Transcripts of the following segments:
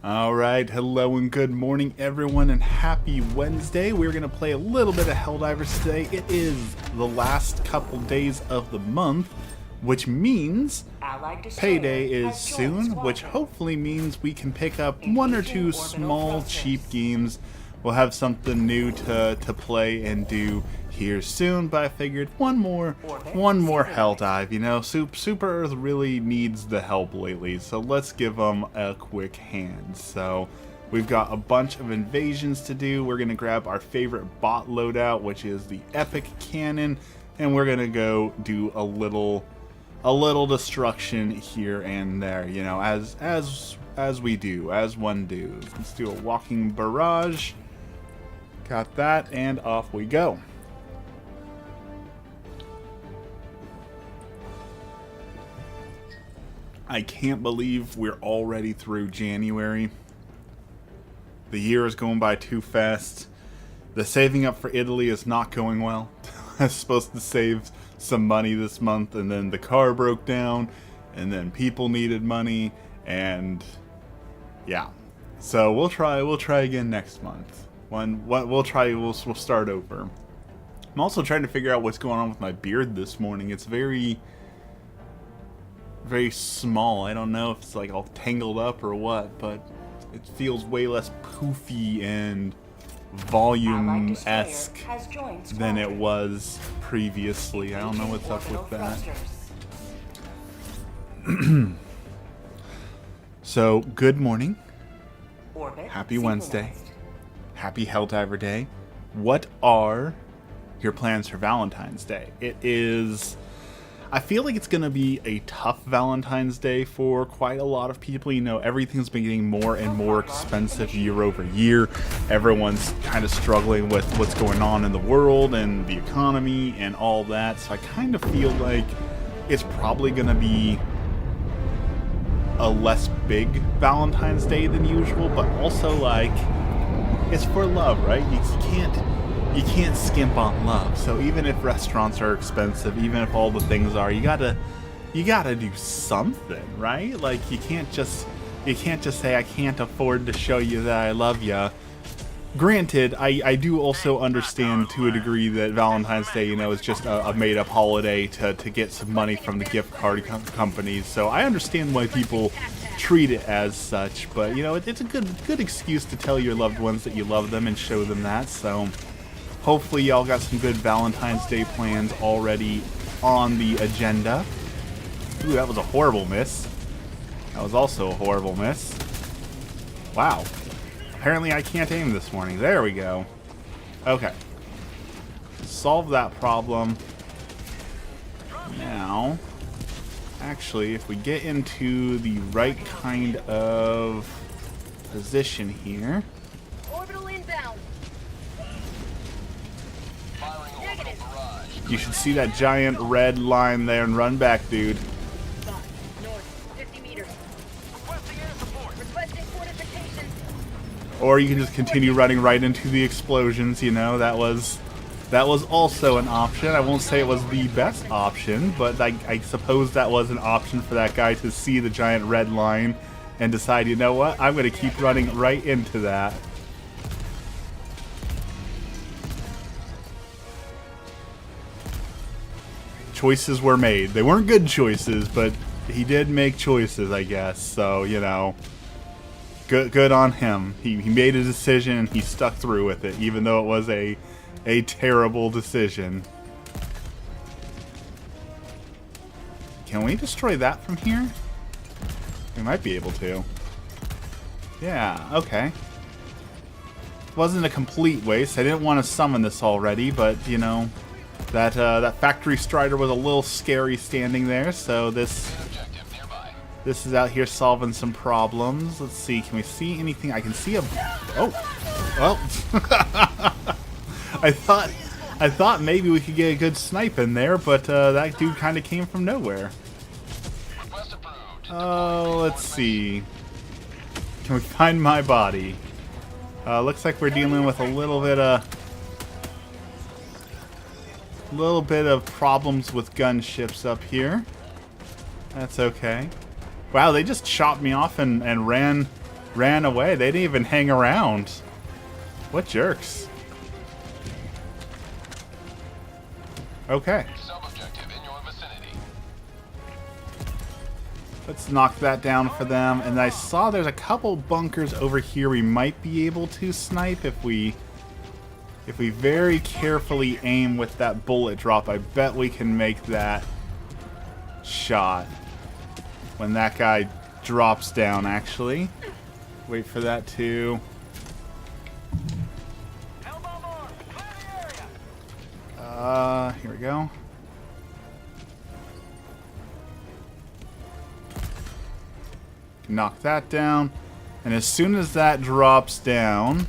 Alright, hello and good morning everyone, and happy Wednesday. We're going to play a little bit of Helldivers today. It is the last couple days of the month, which means payday is soon, which hopefully means we can pick up one or two small cheap games. We'll have something new to play and do here soon, but I figured one more Helldive. You know, Super Earth really needs the help lately, so let's give them a quick hand. So we've got a bunch of invasions to do. We're gonna grab our favorite bot loadout, which is the epic cannon, and we're gonna go do a little destruction here and there, you know, as we do, as one do. Let's do a walking barrage. Got that, and off we go. I can't believe we're already through January. The year is going by too fast. The saving up for Italy is not going well. I was supposed to save some money this month, and then the car broke down, and then people needed money, and yeah. So we'll try again next month. We'll start over. I'm also trying to figure out what's going on with my beard this morning. It's very small. I don't know if it's like all tangled up or what, but it feels way less poofy and volume-esque than it was previously. I don't know what's up with that. So, good morning. Happy Wednesday. Happy Helldiver Day. What are your plans for Valentine's Day? It is... I feel like it's going to be a tough Valentine's Day for quite a lot of people. You know, everything's been getting more and more expensive year over year. Everyone's kind of struggling with what's going on in the world and the economy and all that. So I kind of feel like it's probably going to be a less big Valentine's Day than usual, but also like it's for love, right? You can't skimp on love. So even if restaurants are expensive, even if all the things are, you gotta do something, right? Like you can't just say I can't afford to show you that I love ya. Granted, I do also understand to a degree that Valentine's Day, you know, is just a made-up holiday to get some money from the gift card companies. So I understand why people treat it as such, but you know, it's a good excuse to tell your loved ones that you love them and show them that. So hopefully y'all got some good Valentine's Day plans already on the agenda. Ooh, that was a horrible miss. That was also a horrible miss. Wow. Apparently I can't aim this morning. There we go. Okay. Solve that problem. Now, actually, if we get into the right kind of position here. Orbital inbound. You should see that giant red line there and run back, dude. North, 50 meters. Requesting fortifications. Or you can just continue running right into the explosions, you know, that was also an option. I won't say it was the best option, but I suppose that was an option for that guy to see the giant red line and decide, you know what, I'm going to keep running right into that. Choices were made. They weren't good choices, but he did make choices, I guess. So, you know, good on him. He made a decision and he stuck through with it, even though it was a terrible decision. Can we destroy that from here? We might be able to. Yeah, okay. Wasn't a complete waste. I didn't want to summon this already, but, you know, that factory strider was a little scary standing there, so this is out here solving some problems. Let's see, can we see anything? I can see a... Oh! Well... I thought maybe we could get a good snipe in there, but that dude kind of came from nowhere. Oh, let's see. Can we find my body? Looks like we're dealing with a little bit of problems with gunships up here. That's okay. Wow, they just chopped me off and ran ran away. They didn't even hang around. What jerks. Okay. Sub-objective in your vicinity. Let's knock that down for them. And I saw there's a couple bunkers over here we might be able to snipe if we very carefully aim with that bullet drop. I bet we can make that shot when that guy drops down, actually. Wait for that to... here we go. Knock that down. And as soon as that drops down...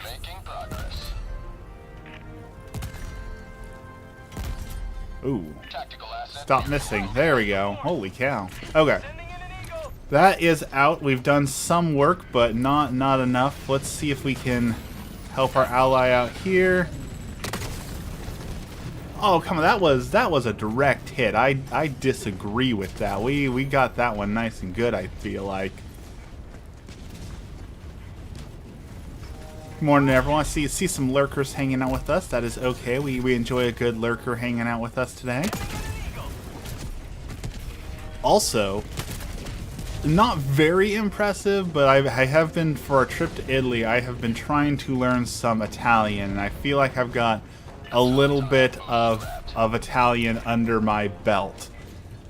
Making progress. Ooh. Tactical asset. Stop missing. There we go. Holy cow. Okay. That is out. We've done some work, but not enough. Let's see if we can help our ally out here. Oh, come on. That was a direct hit. I disagree with that. We got that one nice and good, I feel like. Good morning, everyone. See some lurkers hanging out with us. That is okay. We enjoy a good lurker hanging out with us today. Also, not very impressive, but I have been, for our trip to Italy, I have been trying to learn some Italian, and I feel like I've got a little bit of Italian under my belt.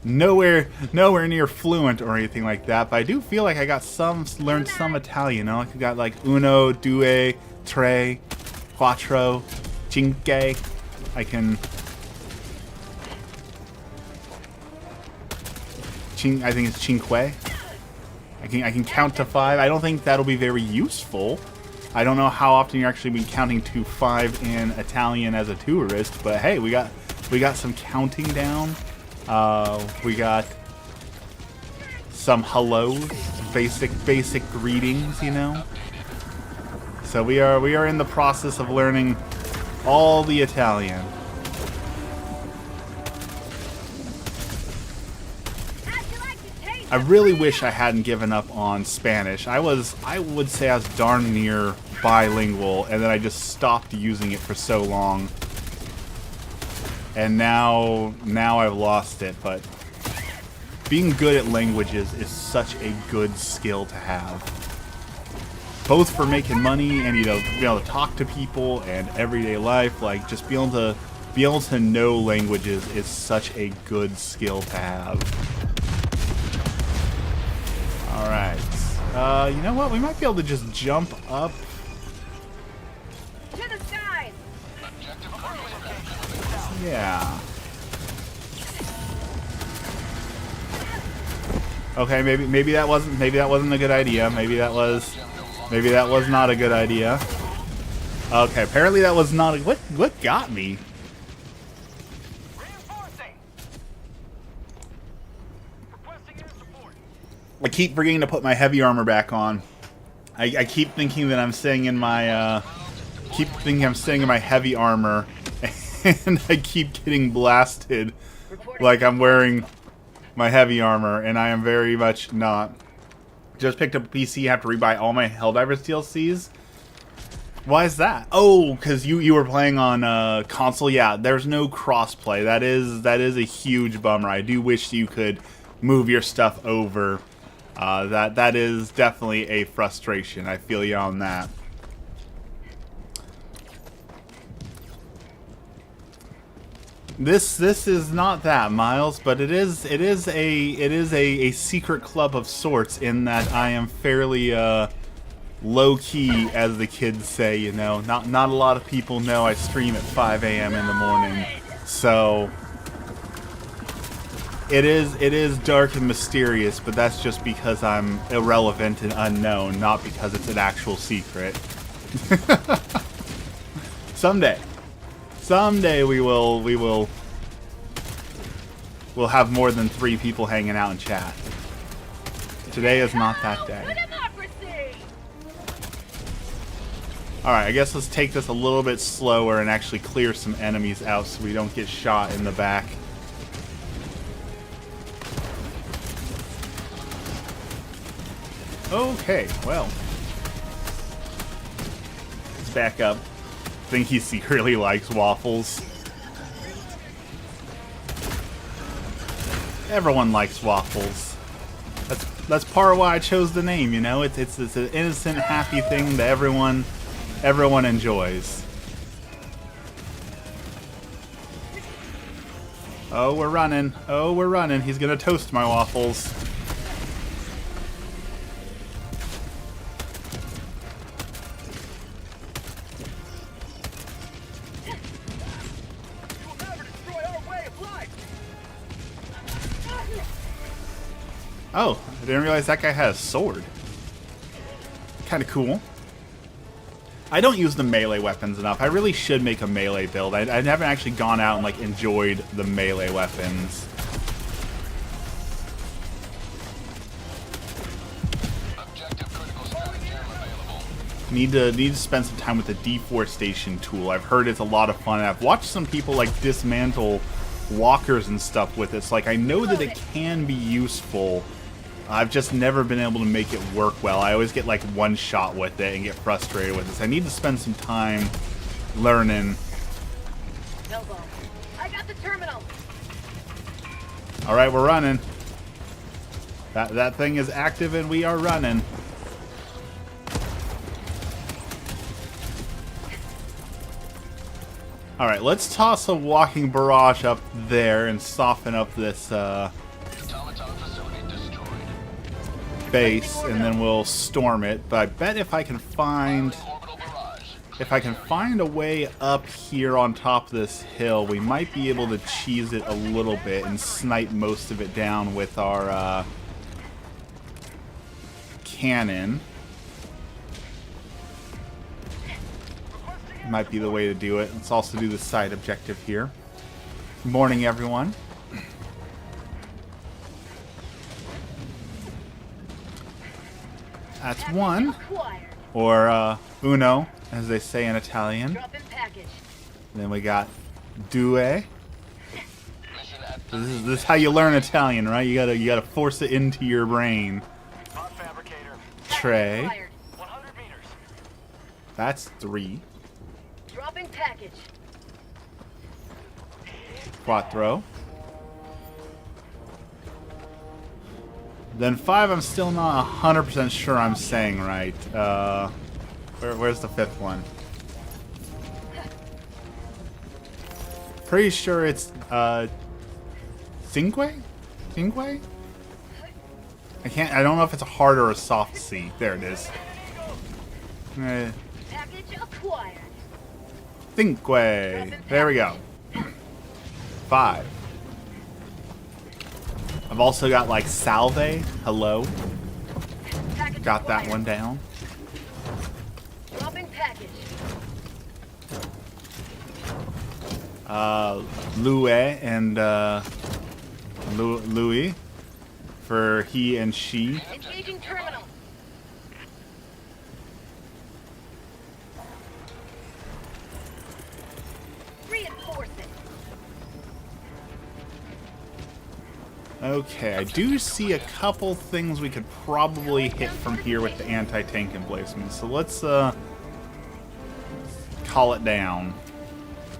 Nowhere near fluent or anything like that, but I do feel like I got learned some Italian. You know, I got like uno, due, tre, quattro, cinque. I think it's cinque. I can count to 5. I don't think that'll be very useful. I don't know how often you're actually been counting to 5 in Italian as a tourist, but hey, we got some counting down. We got some hellos, basic greetings, you know. So we are in the process of learning all the Italian. I really wish I hadn't given up on Spanish. I would say I was darn near bilingual, and then I just stopped using it for so long. And now I've lost it, but being good at languages is such a good skill to have. Both for making money and, you know, be able to talk to people and everyday life. Like, just be able to know languages is such a good skill to have. Alright. You know what? We might be able to just jump up. To the skies! Yeah. Okay, maybe that wasn't a good idea. Maybe that was not a good idea. Okay, apparently that was not a, what got me? I keep forgetting to put my heavy armor back on. I keep thinking that I'm staying in my heavy armor, and I keep getting blasted like I'm wearing my heavy armor, and I am very much not. Just picked up a PC, have to rebuy all my Helldivers DLCs. Why is that? Oh, because you were playing on console. Yeah, there's no crossplay. That is a huge bummer. I do wish you could move your stuff over. That is definitely a frustration. I feel you on that. This is not that, Miles, but it is a secret club of sorts, in that I am fairly low key, as the kids say. You know, not a lot of people know I stream at 5 a.m. in the morning, so it is dark and mysterious. But that's just because I'm irrelevant and unknown, not because it's an actual secret. Someday we'll have more than 3 people hanging out in chat. Today is not that day. Alright, I guess let's take this a little bit slower and actually clear some enemies out so we don't get shot in the back. Okay, well. Let's back up. I think he secretly likes waffles. Everyone likes waffles. That's part of why I chose the name, you know? It's an innocent, happy thing that everyone enjoys. Oh, we're running. Oh, we're running. He's gonna toast my waffles. Oh, I didn't realize that guy had a sword. Kind of cool. I don't use the melee weapons enough. I really should make a melee build. I haven't actually gone out and like enjoyed the melee weapons. Objective critical stratagem available. Need to spend some time with the deforestation tool. I've heard it's a lot of fun. I've watched some people like dismantle walkers and stuff with it. So like I know that it can be useful. I've just never been able to make it work well. I always get like one shot with it and get frustrated with it. So I need to spend some time learning. Elbow. I got the terminal. All right, we're running. That thing is active and we are running. All right, let's toss a walking barrage up there and soften up this Automaton facility destroyed. base, and then we'll storm it. But I bet if I can find Orbital barrage. a way up here on top of this hill, we might be able to cheese it a little bit and snipe most of it down with our cannon. Might be the way to do it. Let's also do the side objective here. Good morning, everyone. That's one. Acquired. Or uno, as they say in Italian. Drop in package. Then we got due. Mission at This is how you learn Italian, right? You gotta force it into your brain. fabricator. Tre. Acquired. 100 meters. That's 3. Dropping package. Quattro. Then 5, I'm still not 100% sure I'm saying right. Where's the 5th one? Pretty sure it's, Cinque? Cinque? I don't know if it's a hard or a soft C. There it is. Package acquired. Cinque. There we go. 5. I've also got like salve. Hello. Package Got that acquired. one down. Dropping package. Louis and Louis for he and she. Engaging terminal. Reinforcing. Okay, I do see a couple things we could probably hit from here with the anti-tank emplacement. So let's call it down.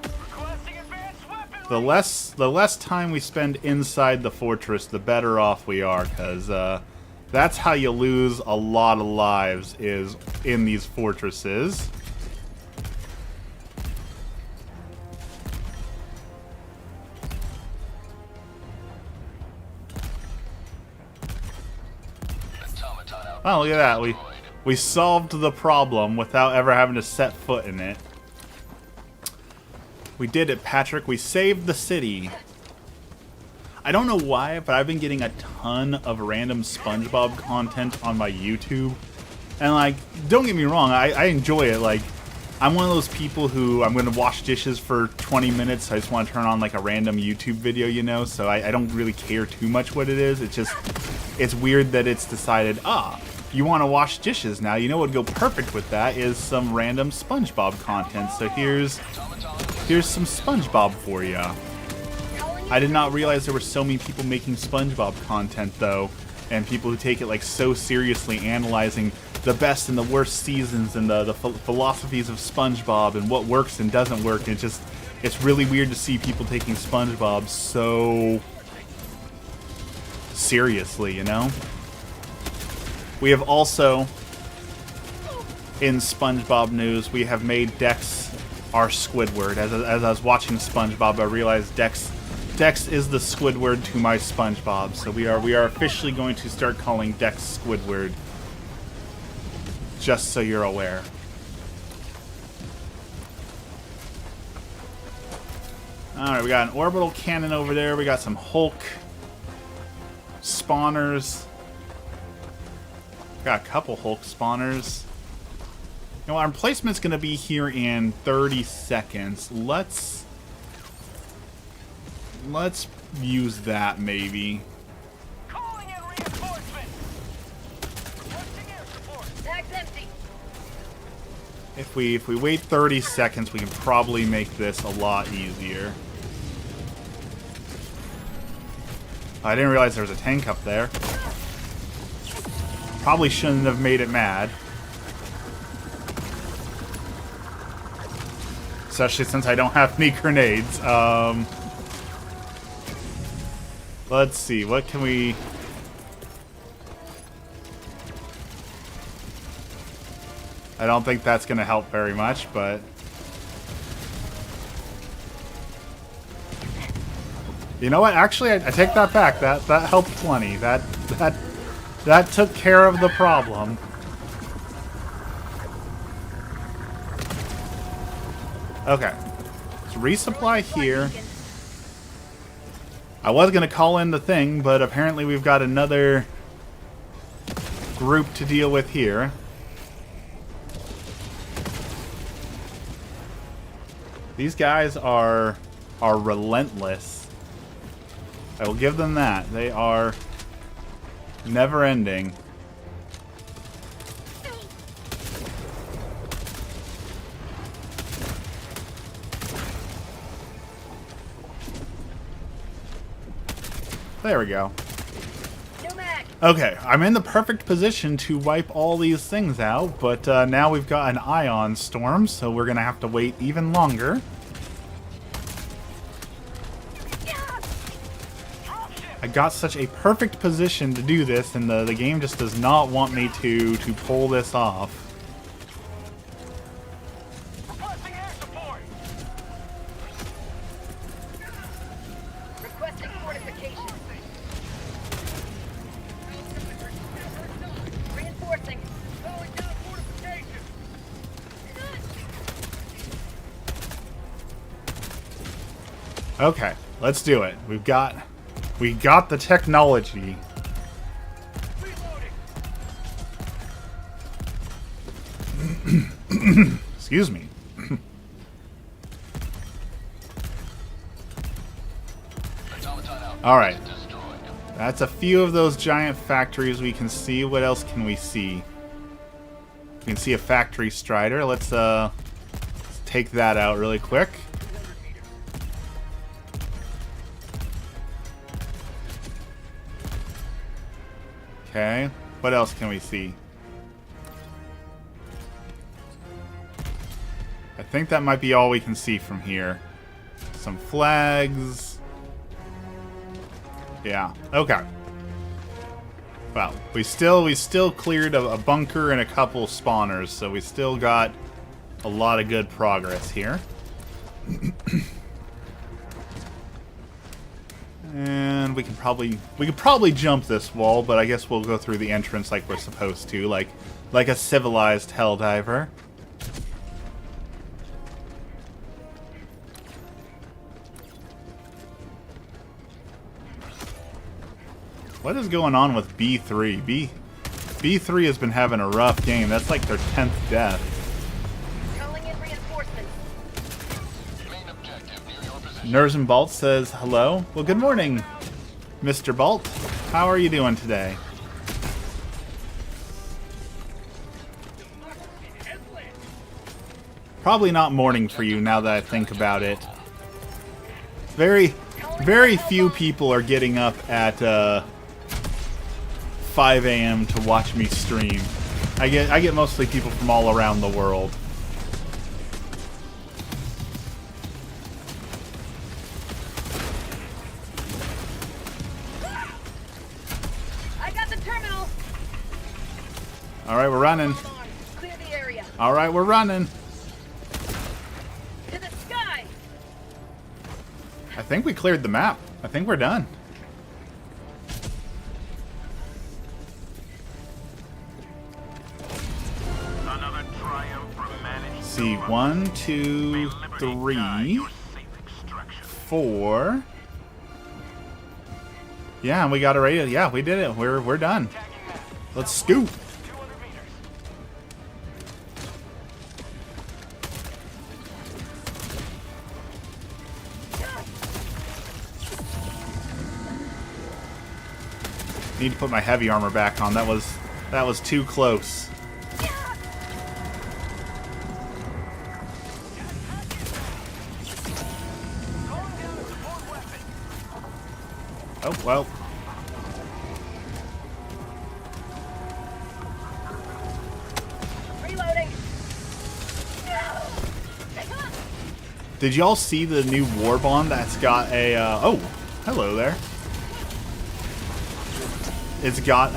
Requesting advanced weapon. The less time we spend inside the fortress, the better off we are, because that's how you lose a lot of lives, is in these fortresses. Automaton out. Oh, look at that. We solved the problem without ever having to set foot in it. We did it, Patrick. We saved the city. I don't know why, but I've been getting a ton of random SpongeBob content on my YouTube. And, like, don't get me wrong, I enjoy it. Like, I'm one of those people who I'm going to wash dishes for 20 minutes. I just want to turn on, like, a random YouTube video, you know? So I don't really care too much what it is. It's just, it's weird that it's decided, you want to wash dishes now. You know what would go perfect with that is some random SpongeBob content. So here's some SpongeBob for you. I did not realize there were so many people making SpongeBob content, though. and people who take it like so seriously, analyzing the best and the worst seasons and the philosophies of SpongeBob and what works and doesn't work. And it's really weird to see people taking SpongeBob so seriously, you know? We have also, in SpongeBob news, we have made Dex our Squidward. As I was watching SpongeBob, I realized Dex is the Squidward to my SpongeBob. So we are officially going to start calling Dex Squidward. Just so you're aware. Alright, we got an orbital cannon over there. We got some Hulk spawners. Got a couple Hulk spawners. You know, our emplacement's going to be here in 30 seconds. Let's use that, maybe. Calling in reinforcements. Requesting air support. Tag's empty. If we wait 30 seconds, we can probably make this a lot easier. I didn't realize there was a tank up there. Probably shouldn't have made it mad. Especially since I don't have any grenades. Let's see, what can we... I don't think that's going to help very much, but... You know what? Actually, I take that back. That helped plenty. That took care of the problem. Okay. Let's resupply here. I was going to call in the thing, but apparently we've got another group to deal with here. These guys are relentless. I will give them that. They are never ending. There we go. Okay, I'm in the perfect position to wipe all these things out, but now we've got an ion storm, so we're gonna have to wait even longer. I got such a perfect position to do this, and the game just does not want me to pull this off. Requesting air support. Requesting fortification. Reinforcing. Calling down fortification. Okay, let's do it. We got the technology. Excuse me. All right. That's a few of those giant factories we can see. What else can we see? We can see a factory strider. Let's take that out really quick. Okay, what else can we see? I think that might be all we can see from here. Some flags. Yeah, okay. Well, we still cleared a bunker and a couple spawners, so we still got a lot of good progress here. And we could probably jump this wall, but I guess we'll go through the entrance like we're supposed to, like a civilized Helldiver. What is going on with B3? B3 has been having a rough game. That's like their 10th death. Calling in reinforcements. Main objective near your position. Nerzen Bolt says hello. Well, good morning, Mr. Bolt. How are you doing today? Probably not morning for you now that I think about it. Very few people are getting up at 5 a.m. to watch me stream. I get mostly people from all around the world. I got the terminal. All right, we're running. Clear the area. All right, we're running. To the sky. I think we cleared the map. I think we're done. Another triumph for managed. See, 1, 2, 3, 4. Yeah, and we got it ready. Yeah, we did it. We're done. Let's scoop. 200 meters. Need to put my heavy armor back on. That was too close. Calling down a support weapon. Oh, well. Reloading. Did y'all see the new war bond that's got a, oh, hello there. It's got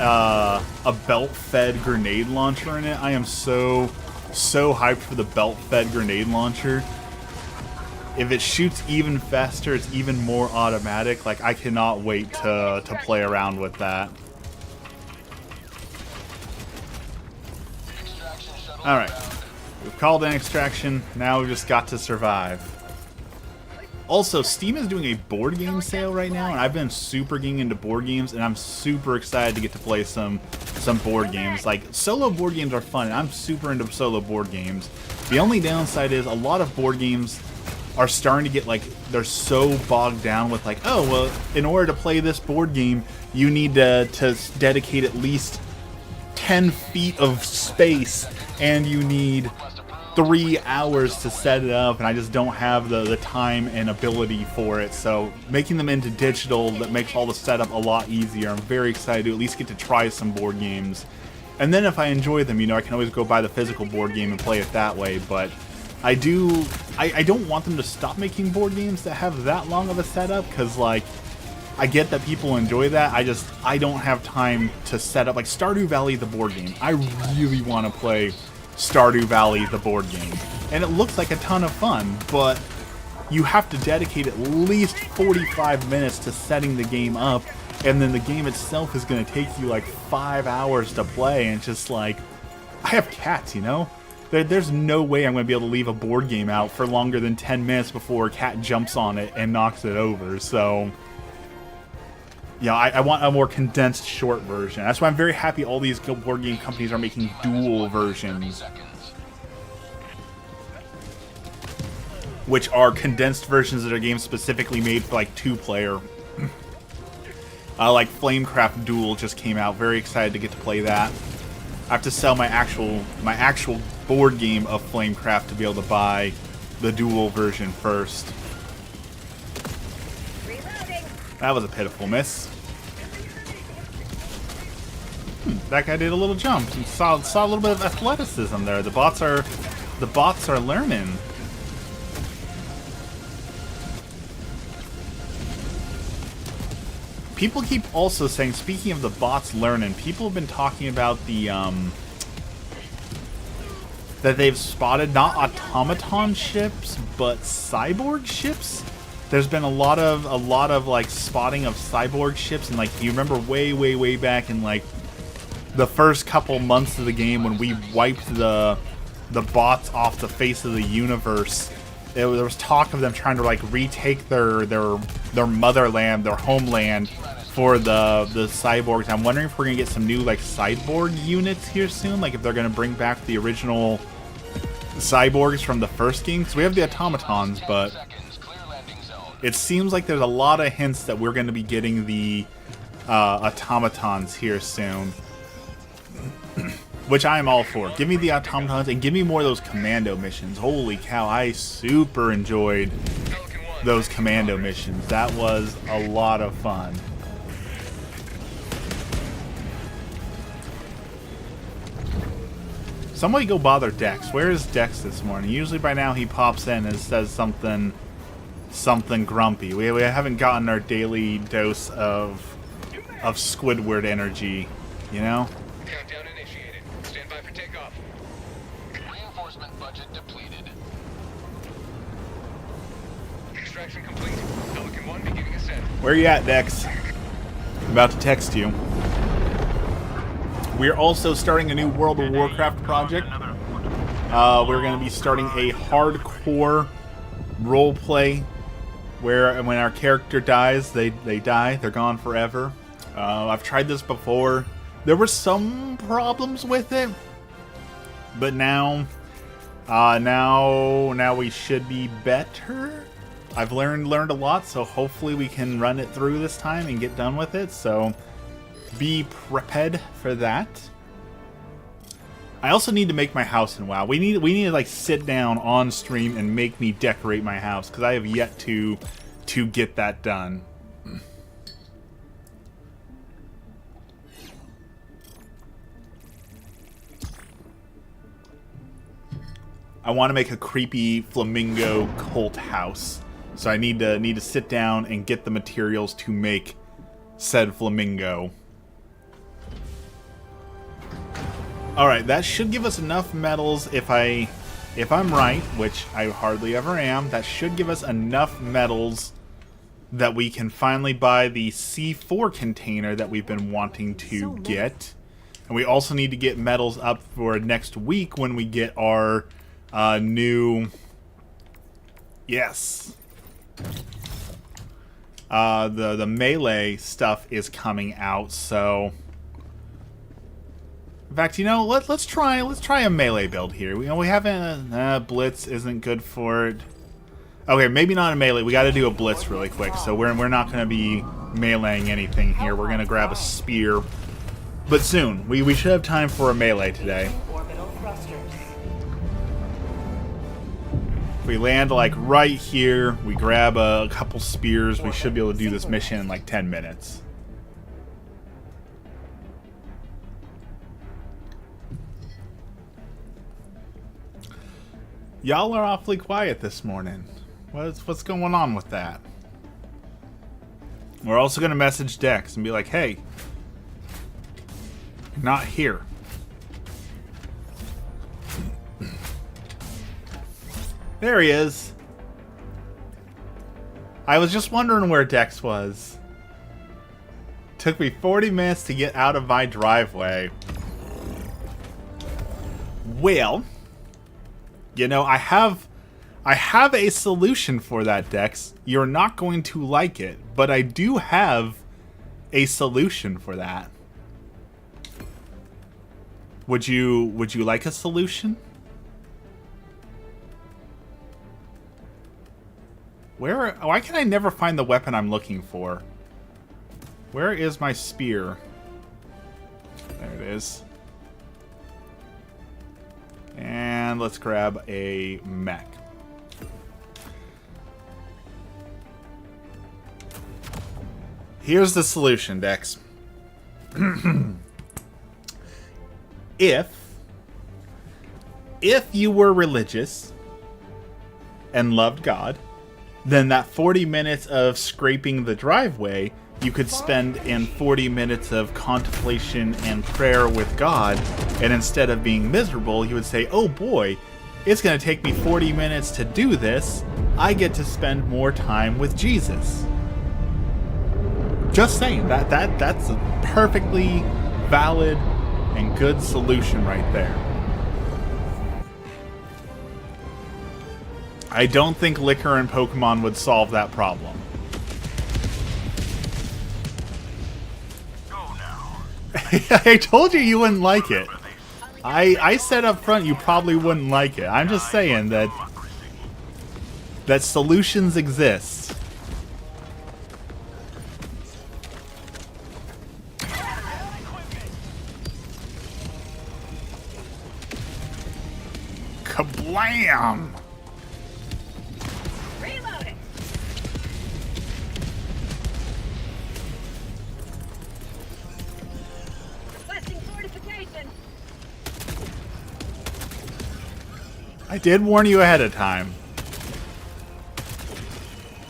a belt-fed grenade launcher in it. I am so hyped for the belt-fed grenade launcher. If it shoots even faster, it's even more automatic. Like, I cannot wait to play around with that. Alright. We've called in extraction. Now we've just got to survive. Also, Steam is doing a board game sale right now, and I've been super getting into board games, and I'm super excited to get to play some board games. Like, solo board games are fun, and I'm super into solo board games. The only downside is a lot of board games are starting to get, like, they're so bogged down with, like, oh, well, in order to play this board game, you need to dedicate at least 10 feet of space, and you need 3 hours to set it up, and I just don't have the time and ability for it. So making them into digital, that makes all the setup a lot easier. I'm very excited to at least get to try some board games. And then if I enjoy them, you know, I can always go buy the physical board game and play it that way. But I don't want them to stop making board games that have that long of a setup, because, like, I get that people enjoy that. I don't have time to set up, like, Stardew Valley, the board game. I really want to play Stardew Valley, the board game. And it looks like a ton of fun, but you have to dedicate at least 45 minutes to setting the game up, and then the game itself is going to take you like 5 hours to play, and it's just like, I have cats, you know? There's no way I'm going to be able to leave a board game out for longer than 10 minutes before a cat jumps on it and knocks it over, so yeah, I want a more condensed short version. That's why I'm very happy all these board game companies are making dual versions, which are condensed versions that are games specifically made for, like, 2-player. Like Flamecraft Duel just came out. Very excited to get to play that. I have to sell my actual board game of Flamecraft to be able to buy the dual version first. That was a pitiful miss. That guy did a little jump. You saw a little bit of athleticism there. The bots are learning. People keep also saying, speaking of the bots learning, people have been talking about the that they've spotted not automaton ships but cyborg ships. There's been a lot of like spotting of cyborg ships, and like, you remember way back in like the first couple months of the game when we wiped the bots off the face of the universe. There was talk of them trying to like retake their motherland, their homeland, for the cyborgs. I'm wondering if we're gonna get some new like cyborg units here soon, like if they're gonna bring back the original cyborgs from the first game, because we have the automatons, but it seems like there's a lot of hints that we're going to be getting the automatons here soon. Which I am all for. Give me the automatons and give me more of those commando missions. Holy cow, I super enjoyed those commando missions. That was a lot of fun. Somebody go bother Dex. Where is Dex this morning? Usually by now he pops in and says something grumpy. We haven't gotten our daily dose of Squidward energy, you know? Countdown initiated. Stand by for takeoff. Reinforcement budget depleted. Extraction complete. Pelican 1 beginning ascent. Where you at, Dex? I'm about to text you. We're also starting a new World of Warcraft project. We're going to be starting a hardcore roleplay where when our character dies, they die. They're gone forever. I've tried this before. There were some problems with it, but now we should be better. I've learned a lot, so hopefully we can run it through this time and get done with it. So be prepared for that. I also need to make my house in WoW. We need to like sit down on stream and make me decorate my house because I have yet to get that done. I want to make a creepy flamingo cult house, so I need to sit down and get the materials to make said flamingo. All right, that should give us enough metals if I'm right, which I hardly ever am. That should give us enough metals that we can finally buy the C4 container that we've been wanting to get. And we also need to get metals up for next week when we get our new... Yes. The melee stuff is coming out, so... In fact, you know, let's try a melee build here. We haven't blitz isn't good for it. Okay, maybe not a melee. We got to do a blitz really quick. So we're not going to be meleeing anything here. We're going to grab a spear, but soon we should have time for a melee today. If we land like right here, we grab a couple spears. We should be able to do this mission in like 10 minutes. Y'all are awfully quiet this morning. What's going on with that? We're also going to message Dex and be like, hey, you're not here. There he is. I was just wondering where Dex was. Took me 40 minutes to get out of my driveway. Well... You know, I have a solution for that, Dex. You're not going to like it, but I do have a solution for that. Would you like a solution? Why can I never find the weapon I'm looking for? Where is my spear? There it is. And let's grab a mech. Here's the solution, Dex. If you were religious and loved God, then that 40 minutes of scraping the driveway you could spend in 40 minutes of contemplation and prayer with God, and instead of being miserable, you would say, oh boy, it's going to take me 40 minutes to do this. I get to spend more time with Jesus. Just saying, that's a perfectly valid and good solution right there. I don't think liquor and Pokemon would solve that problem. I told you wouldn't like it. I said up front you probably wouldn't like it. I'm just saying that solutions exist. Kablam! Reloading. Requesting fortification. I did warn you ahead of time.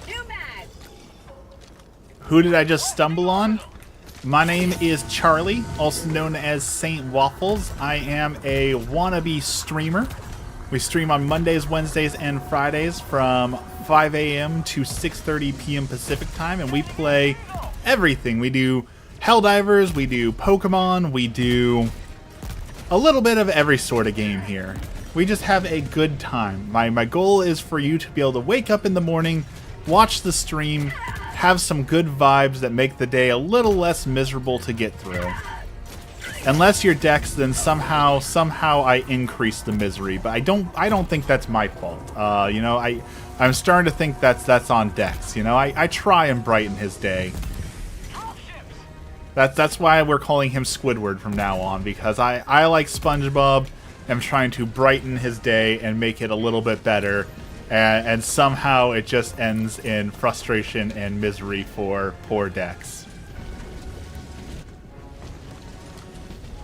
Too bad. Who did I just stumble on? My name is Charlie, also known as Saint Waffles. I am a wannabe streamer. We stream on Mondays, Wednesdays, and Fridays from 5 a.m. to 6:30 p.m. Pacific time, and we play everything. We do Helldivers, we do Pokemon, we do a little bit of every sort of game here. We just have a good time. My goal is for you to be able to wake up in the morning, watch the stream, have some good vibes that make the day a little less miserable to get through. Unless you're Dex, then somehow I increase the misery. But I don't think that's my fault. You know, I'm starting to think that's on Dex. You know, I try and brighten his day. That's why we're calling him Squidward from now on, because I like SpongeBob. I'm trying to brighten his day and make it a little bit better. And somehow it just ends in frustration and misery for poor Dex.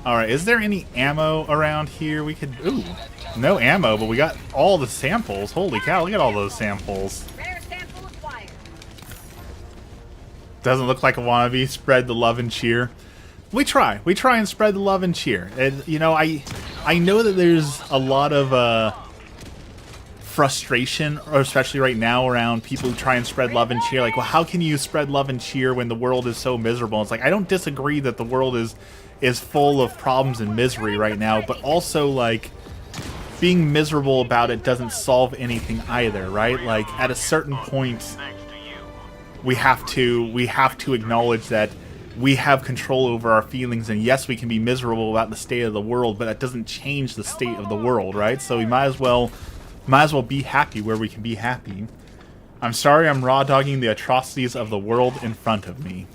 Alright, is there any ammo around here? We could... Ooh, no ammo, but we got all the samples. Holy cow, look at all those samples. Rare sample acquired. Doesn't look like a wannabe. Spread the love and cheer. We try and spread the love and cheer. And, you know, I know that there's a lot of... frustration, or especially right now, around people who try and spread love and cheer. Like, well, how can you spread love and cheer when the world is so miserable? It's like, I don't disagree that the world is full of problems and misery right now, but also, like, being miserable about it doesn't solve anything either, right? Like, at a certain point, we have to acknowledge that we have control over our feelings, and yes, we can be miserable about the state of the world, but that doesn't change the state of the world, right? So we might as well be happy where we can be happy. I'm sorry I'm raw dogging the atrocities of the world in front of me.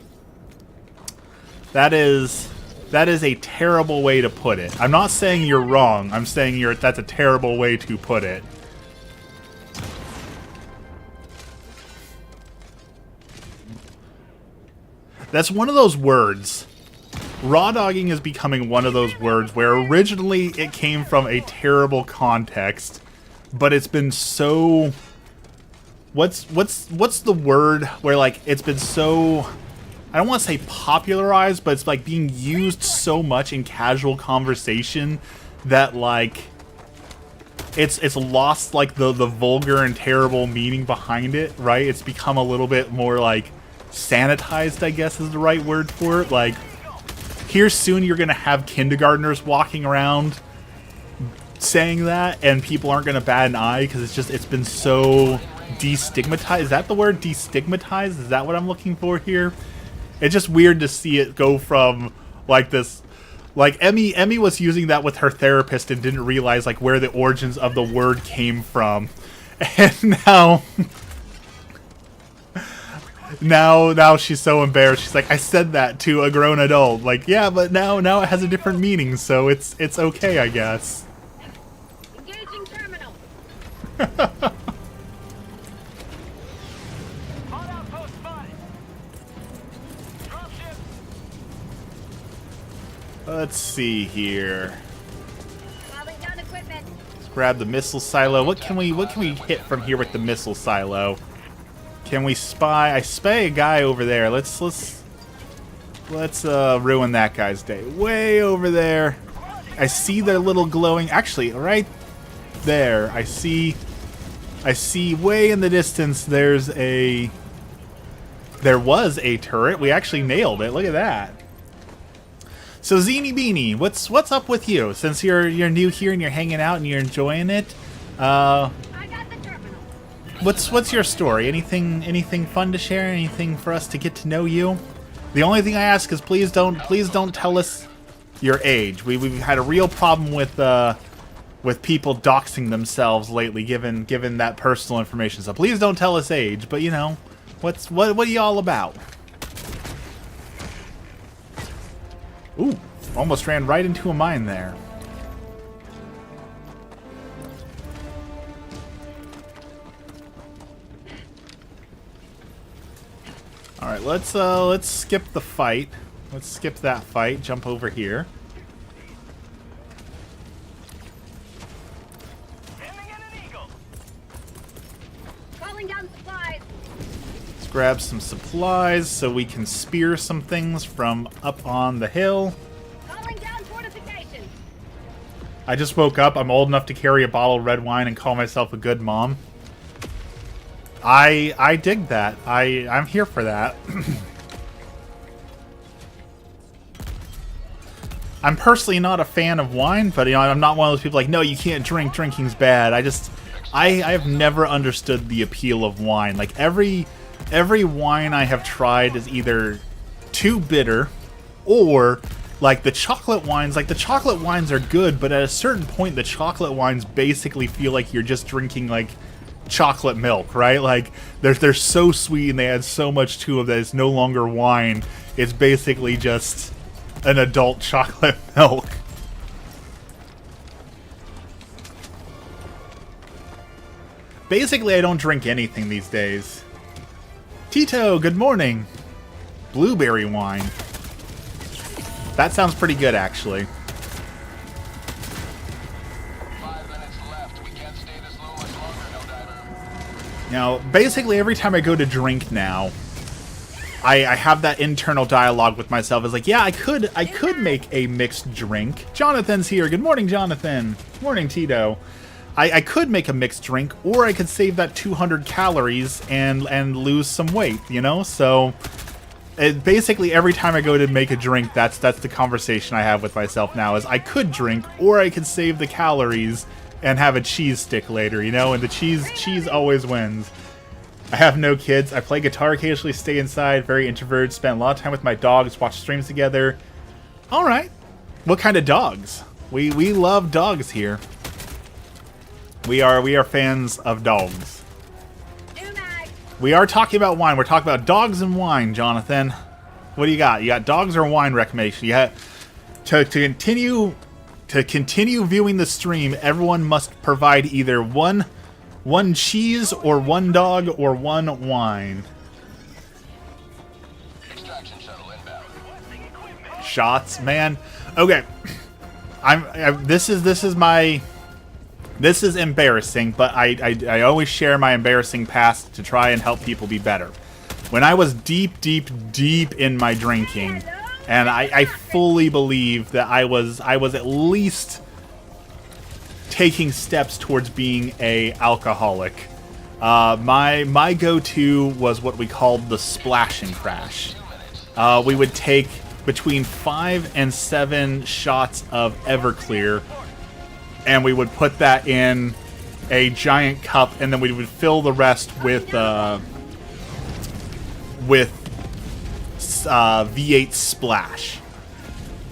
That is a terrible way to put it. I'm not saying you're wrong. I'm saying that's a terrible way to put it. That's one of those words. Raw dogging is becoming one of those words where originally it came from a terrible context. But it's been so... What's the word where, like, it's been so... I don't want to say popularized, but it's, like, being used so much in casual conversation that, like, it's lost, like, the vulgar and terrible meaning behind it, right? It's become a little bit more, like, sanitized, I guess is the right word for it. Like, here soon you're going to have kindergartners walking around saying that, and people aren't going to bat an eye because it's been so destigmatized. Is that the word, destigmatized? Is that what I'm looking for here? It's just weird to see it go from, like, this... Like, Emmy was using that with her therapist and didn't realize, like, where the origins of the word came from. And now she's so embarrassed. She's like, I said that to a grown adult. Like, yeah, but now it has a different meaning, so it's okay, I guess. Engaging terminal. Hot outpost spotted. Dropship. Let's see here. Calling down equipment. Let's grab the missile silo. What can we hit from here with the missile silo? Can we spy? I spy a guy over there. Let's ruin that guy's day. Way over there. I see their little glowing. Actually, right there. I see way in the distance. There was a turret. We actually nailed it. Look at that. So Zeeny Beanie, what's up with you? Since you're new here and you're hanging out and you're enjoying it, I got the terminal. what's your story? Anything fun to share? Anything for us to get to know you? The only thing I ask is please don't tell us your age. We've had a real problem with people doxing themselves lately, given that personal information. So please don't tell us age. But you know, what are you all about? Ooh, almost ran right into a mine there. All right, let's skip the fight. Let's skip that fight. Jump over here. Ending grab some supplies so we can spear some things from up on the hill. Calling down fortifications. I just woke up. I'm old enough to carry a bottle of red wine and call myself a good mom. I dig that. I'm here for that. I'm personally not a fan of wine, but you know, I'm not one of those people like, no, you can't drink. Drinking's bad. I've never understood the appeal of wine. Like every wine I have tried is either too bitter, or like the chocolate wines. Like the chocolate wines are good, but at a certain point, the chocolate wines basically feel like you're just drinking like chocolate milk, right? Like they're so sweet and they add so much to them that it's no longer wine. It's basically just an adult chocolate milk. Basically, I don't drink anything these days. Tito, good morning. Blueberry wine. That sounds pretty good, actually. 5 minutes left. We can't stay this low much longer, Helldiver. Now, basically, every time I go to drink now, I have that internal dialogue with myself. It's like, yeah, I could make a mixed drink. Jonathan's here. Good morning, Jonathan. Morning, Tito. I could make a mixed drink, or I could save that 200 calories and lose some weight, you know? So, basically, every time I go to make a drink, that's the conversation I have with myself now, is I could drink, or I could save the calories and have a cheese stick later, you know? And the cheese always wins. I have no kids. I play guitar occasionally, stay inside, very introverted, spend a lot of time with my dogs, watch streams together. Alright. What kind of dogs? We love dogs here. We are fans of dogs. We are talking about wine. We're talking about dogs and wine, Jonathan. What do you got? You got dogs or wine recommendation? You have to continue viewing the stream, everyone must provide either one cheese or one dog or one wine. Extraction shuttle inbound. Shots, man. Okay. This is embarrassing, but I always share my embarrassing past to try and help people be better. When I was deep in my drinking, and I fully believe that I was at least taking steps towards being a alcoholic. My go-to was what we called the splash and crash. We would take between 5 and 7 shots of Everclear, and we would put that in a giant cup, and then we would fill the rest with V8 Splash.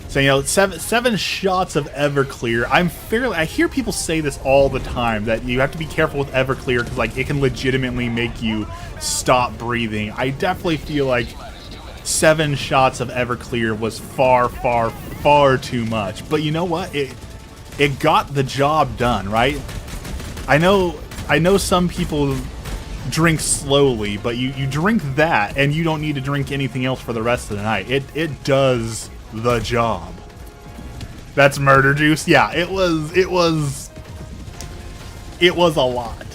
So, you know, seven shots of Everclear. I hear people say this all the time, that you have to be careful with Everclear because, like, it can legitimately make you stop breathing. I definitely feel like 7 shots of Everclear was far too much. But you know what? It got the job done, right? I know some people drink slowly, but you drink that and you don't need to drink anything else for the rest of the night. It does the job. That's murder juice. Yeah, it was a lot.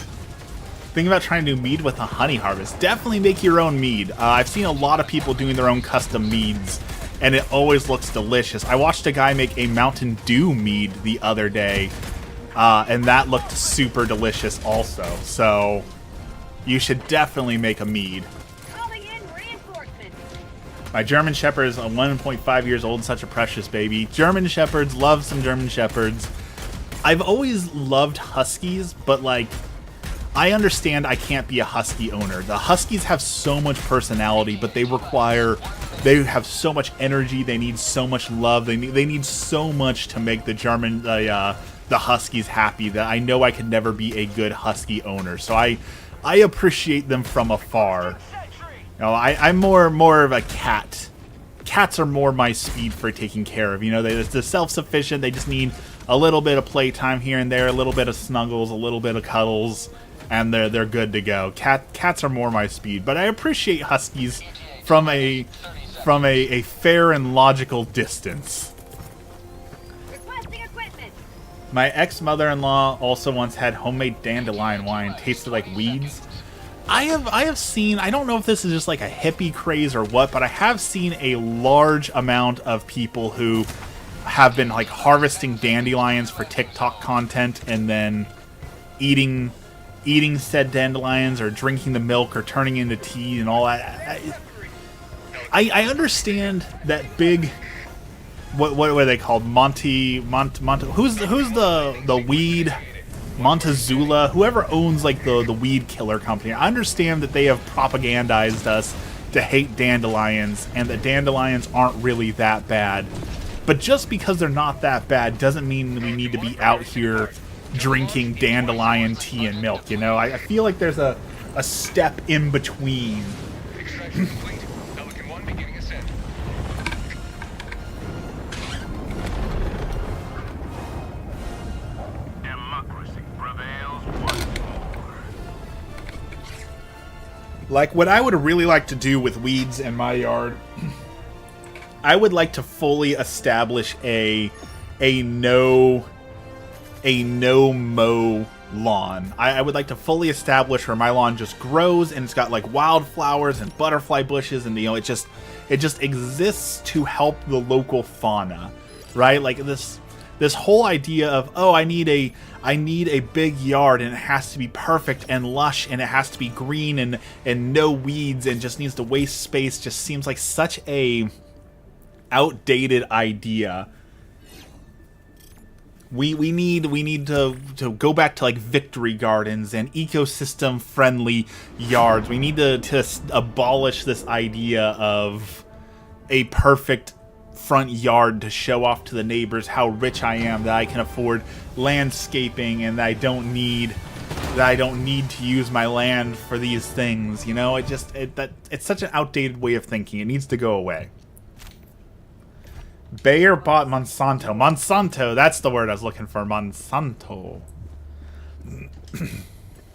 Think about trying to do mead with a honey harvest. Definitely make your own mead. I've seen a lot of people doing their own custom meads, and it always looks delicious. I watched a guy make a Mountain Dew mead the other day, and that looked super delicious also. So you should definitely make a mead. Calling in reinforcements. My German Shepherd is 1.5 years old, such a precious baby. German Shepherds, love some German Shepherds. I've always loved Huskies, but like, I understand I can't be a Husky owner. The Huskies have so much personality, but they have so much energy, they need so much love, they need so much to make the Huskies happy that I know I could never be a good Husky owner. So I appreciate them from afar. You know, I'm more of a cat. Cats are more my speed for taking care of. You know, they're self-sufficient. They just need a little bit of playtime here and there, a little bit of snuggles, a little bit of cuddles, and they're good to go. Cats are more my speed, but I appreciate Huskies from a fair and logical distance. Requesting equipment. My ex-mother-in-law also once had homemade dandelion wine. Tasted like weeds. I have seen, I don't know if this is just like a hippie craze or what, but I have seen a large amount of people who have been like harvesting dandelions for TikTok content and then eating said dandelions or drinking the milk or turning into tea and all that. I understand that big, what are they called? Monte, who's the weed, Montezula, whoever owns like the weed killer company. I understand that they have propagandized us to hate dandelions and that dandelions aren't really that bad. But just because they're not that bad doesn't mean we need to be out here drinking dandelion tea and milk, you know? I feel like there's a step in between. Extraction complete. Pelican 1 beginning ascent. Democracy prevails once more. Like, what I would really like to do with weeds in my yard, I would like to fully establish a no-mow lawn. I would like to fully establish where my lawn just grows and it's got like wildflowers and butterfly bushes and, you know, it just exists to help the local fauna, right? Like this whole idea of, oh, I need a big yard and it has to be perfect and lush and it has to be green and no weeds and just needs to waste space just seems like such a outdated idea. We need to go back to like victory gardens and ecosystem friendly yards. We need to abolish this idea of a perfect front yard to show off to the neighbors how rich I am, that I can afford landscaping and that I don't need to use my land for these things. You know, it's such an outdated way of thinking. It needs to go away. Bayer bought Monsanto. Monsanto, that's the word I was looking for. Monsanto.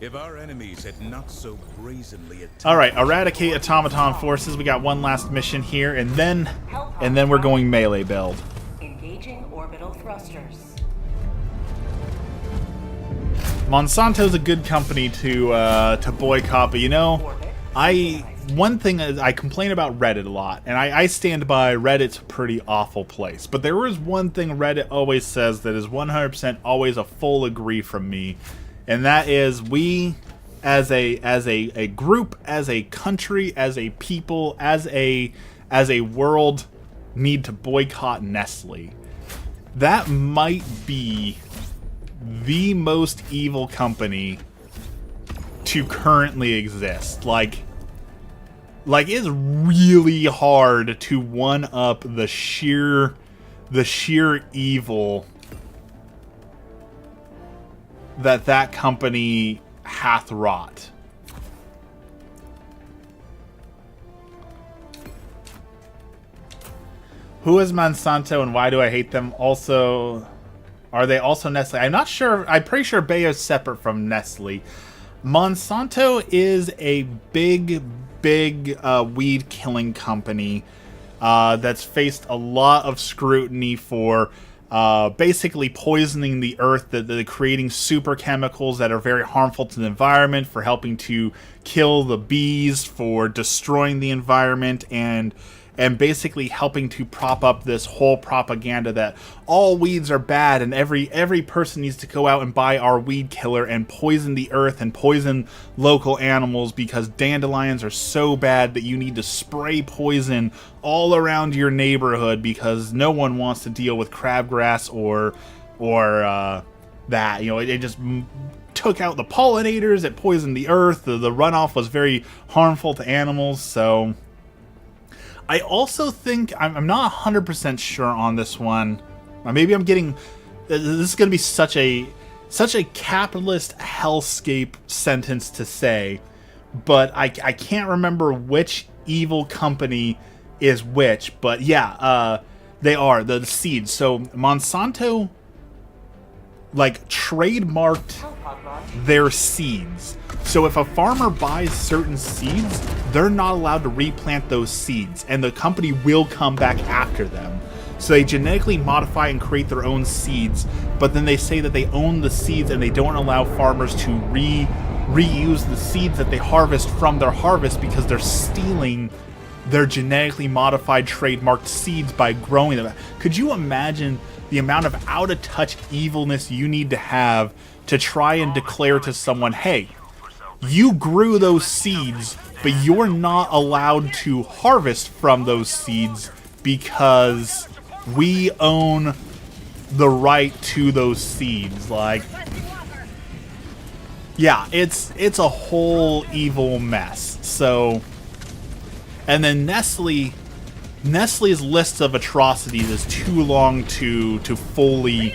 If our enemies had not so brazenly attacked... Alright, eradicate automaton forces. We got one last mission here, and then we're going melee build. Engaging orbital thrusters. Monsanto's a good company to boycott, but you know, one thing is I complain about Reddit a lot, and I stand by Reddit's a pretty awful place. But there is one thing Reddit always says that is 100% always a full agree from me, and that is we, as a group, as a country, as a people, as a world, need to boycott Nestle. That might be the most evil company to currently exist. Like it's really hard to one up the sheer evil that company hath wrought. Who is Monsanto and why do I hate them? Also, are they also Nestle? I'm not sure. I'm pretty sure Bayer is separate from Nestle. Monsanto is a big weed killing company that's faced a lot of scrutiny for basically poisoning the earth, creating super chemicals that are very harmful to the environment, for helping to kill the bees, for destroying the environment, and basically helping to prop up this whole propaganda that all weeds are bad and every person needs to go out and buy our weed killer and poison the earth and poison local animals because dandelions are so bad that you need to spray poison all around your neighborhood because no one wants to deal with crabgrass or that. You know, it just took out the pollinators, it poisoned the earth, the runoff was very harmful to animals, so... I also think, I'm not 100% sure on this one. Maybe I'm getting... This is going to be such a capitalist hellscape sentence to say, but I can't remember which evil company is which. But yeah, they are, the seeds. So Monsanto, like, trademarked their seeds. So if a farmer buys certain seeds, they're not allowed to replant those seeds, and the company will come back after them. So they genetically modify and create their own seeds, but then they say that they own the seeds and they don't allow farmers to reuse the seeds that they harvest from their harvest because they're stealing their genetically modified trademarked seeds by growing them. Could you imagine the amount of out-of-touch evilness you need to have to try and declare to someone, hey, you grew those seeds, but you're not allowed to harvest from those seeds because we own the right to those seeds? Like, yeah, it's a whole evil mess. So, and then Nestle's list of atrocities is too long to fully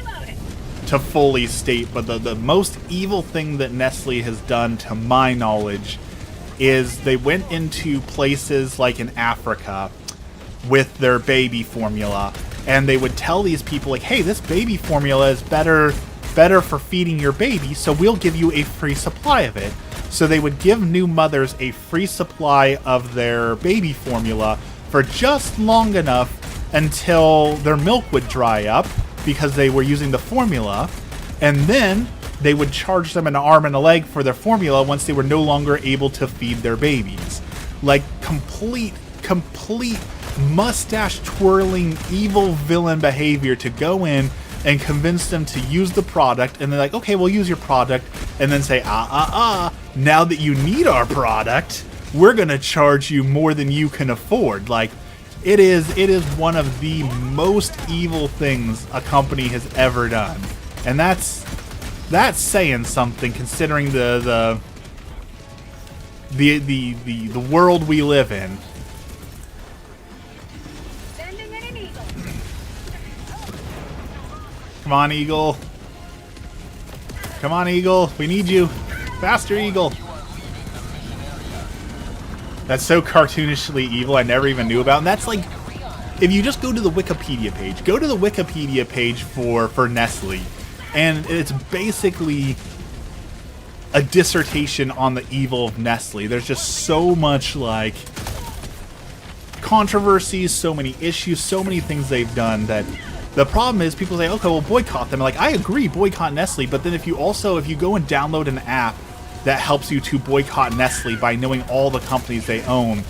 state, but the most evil thing that Nestle has done, to my knowledge, is they went into places like in Africa with their baby formula, and they would tell these people, like, hey, this baby formula is better for feeding your baby, so we'll give you a free supply of it. So they would give new mothers a free supply of their baby formula for just long enough until their milk would dry up because they were using the formula, and then they would charge them an arm and a leg for their formula once they were no longer able to feed their babies. Like, complete mustache-twirling, evil villain behavior to go in and convince them to use the product, and they're like, okay, we'll use your product, and then say, now that you need our product, we're gonna charge you more than you can afford. Like, it is one of the most evil things a company has ever done, and that's saying something, considering the world we live in. Sending in an eagle. Come on, Eagle. Come on, Eagle. We need you. Faster, Eagle. That's so cartoonishly evil, I never even knew about. And that's like, if you just go to the Wikipedia page, for Nestle, and it's basically a dissertation on the evil of Nestle. There's just so much, like, controversies, so many issues, so many things they've done that the problem is people say, okay, well, boycott them. Like, I agree, boycott Nestle, but then if you go and download an app that helps you to boycott Nestle by knowing all the companies they own,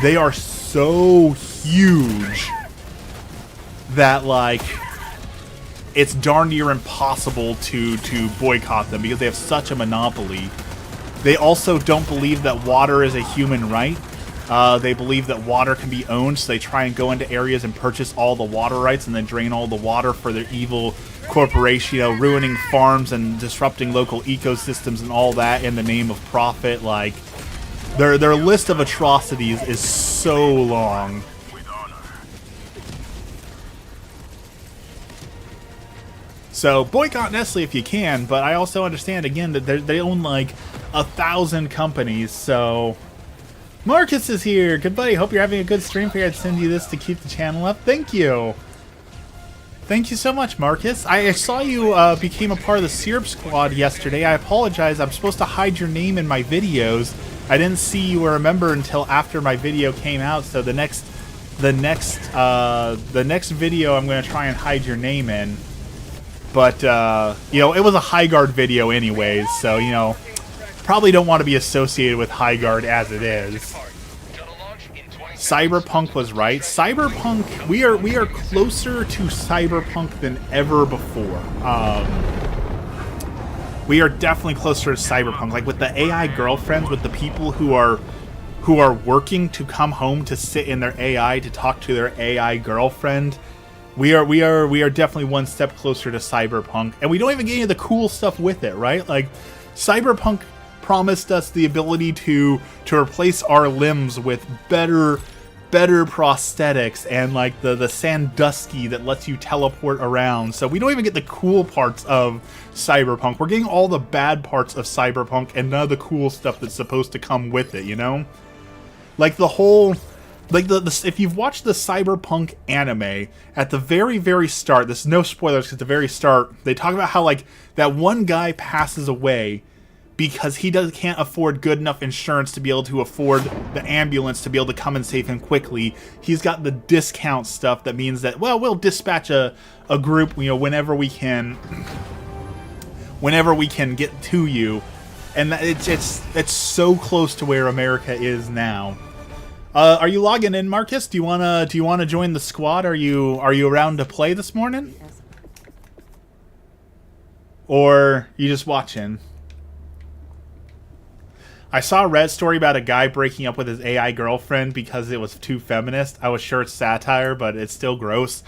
they are so huge that, like, it's darn near impossible to boycott them because they have such a monopoly. They also don't believe that water is a human right. They believe that water can be owned, so they try and go into areas and purchase all the water rights and then drain all the water for their evil corporation, ruining farms and disrupting local ecosystems and all that in the name of profit. Like, their list of atrocities is so long. So boycott Nestle if you can, but I also understand, again, that they own like 1,000 companies. So Marcus is here. Good buddy. Hope you're having a good stream. Figured I'd send you this to keep the channel up. Thank you. Thank you so much, Marcus. I saw you became a part of the Syrup Squad yesterday. I apologize. I'm supposed to hide your name in my videos. I didn't see you or remember until after my video came out. So the next video, I'm going to try and hide your name in. But it was a High Guard video anyways. So probably don't want to be associated with High Guard as it is. Cyberpunk was right. Cyberpunk, we are closer to Cyberpunk than ever before. We are definitely closer to Cyberpunk. Like, with the AI girlfriends, with the people who are working to come home to sit in their AI to talk to their AI girlfriend, we are definitely one step closer to Cyberpunk. And we don't even get any of the cool stuff with it, right? Like, Cyberpunk promised us the ability to replace our limbs with better prosthetics and like the Sandusky that lets you teleport around. So we don't even get the cool parts of Cyberpunk. We're getting all the bad parts of Cyberpunk and none of the cool stuff that's supposed to come with it, Like the whole, like if you've watched the Cyberpunk anime, at the very, very start, there's no spoilers, 'cause at the very start, they talk about how like that one guy passes away because he can't afford good enough insurance to be able to afford the ambulance to be able to come and save him quickly. He's got the discount stuff that means that, well, we'll dispatch a group, whenever we can get to you. And it's so close to where America is now. Are you logging in, Marcus? Do you wanna join the squad? Are you around to play this morning? Or you just watching? I saw a Reddit story about a guy breaking up with his AI girlfriend because it was too feminist. I was sure it's satire, but it's still gross.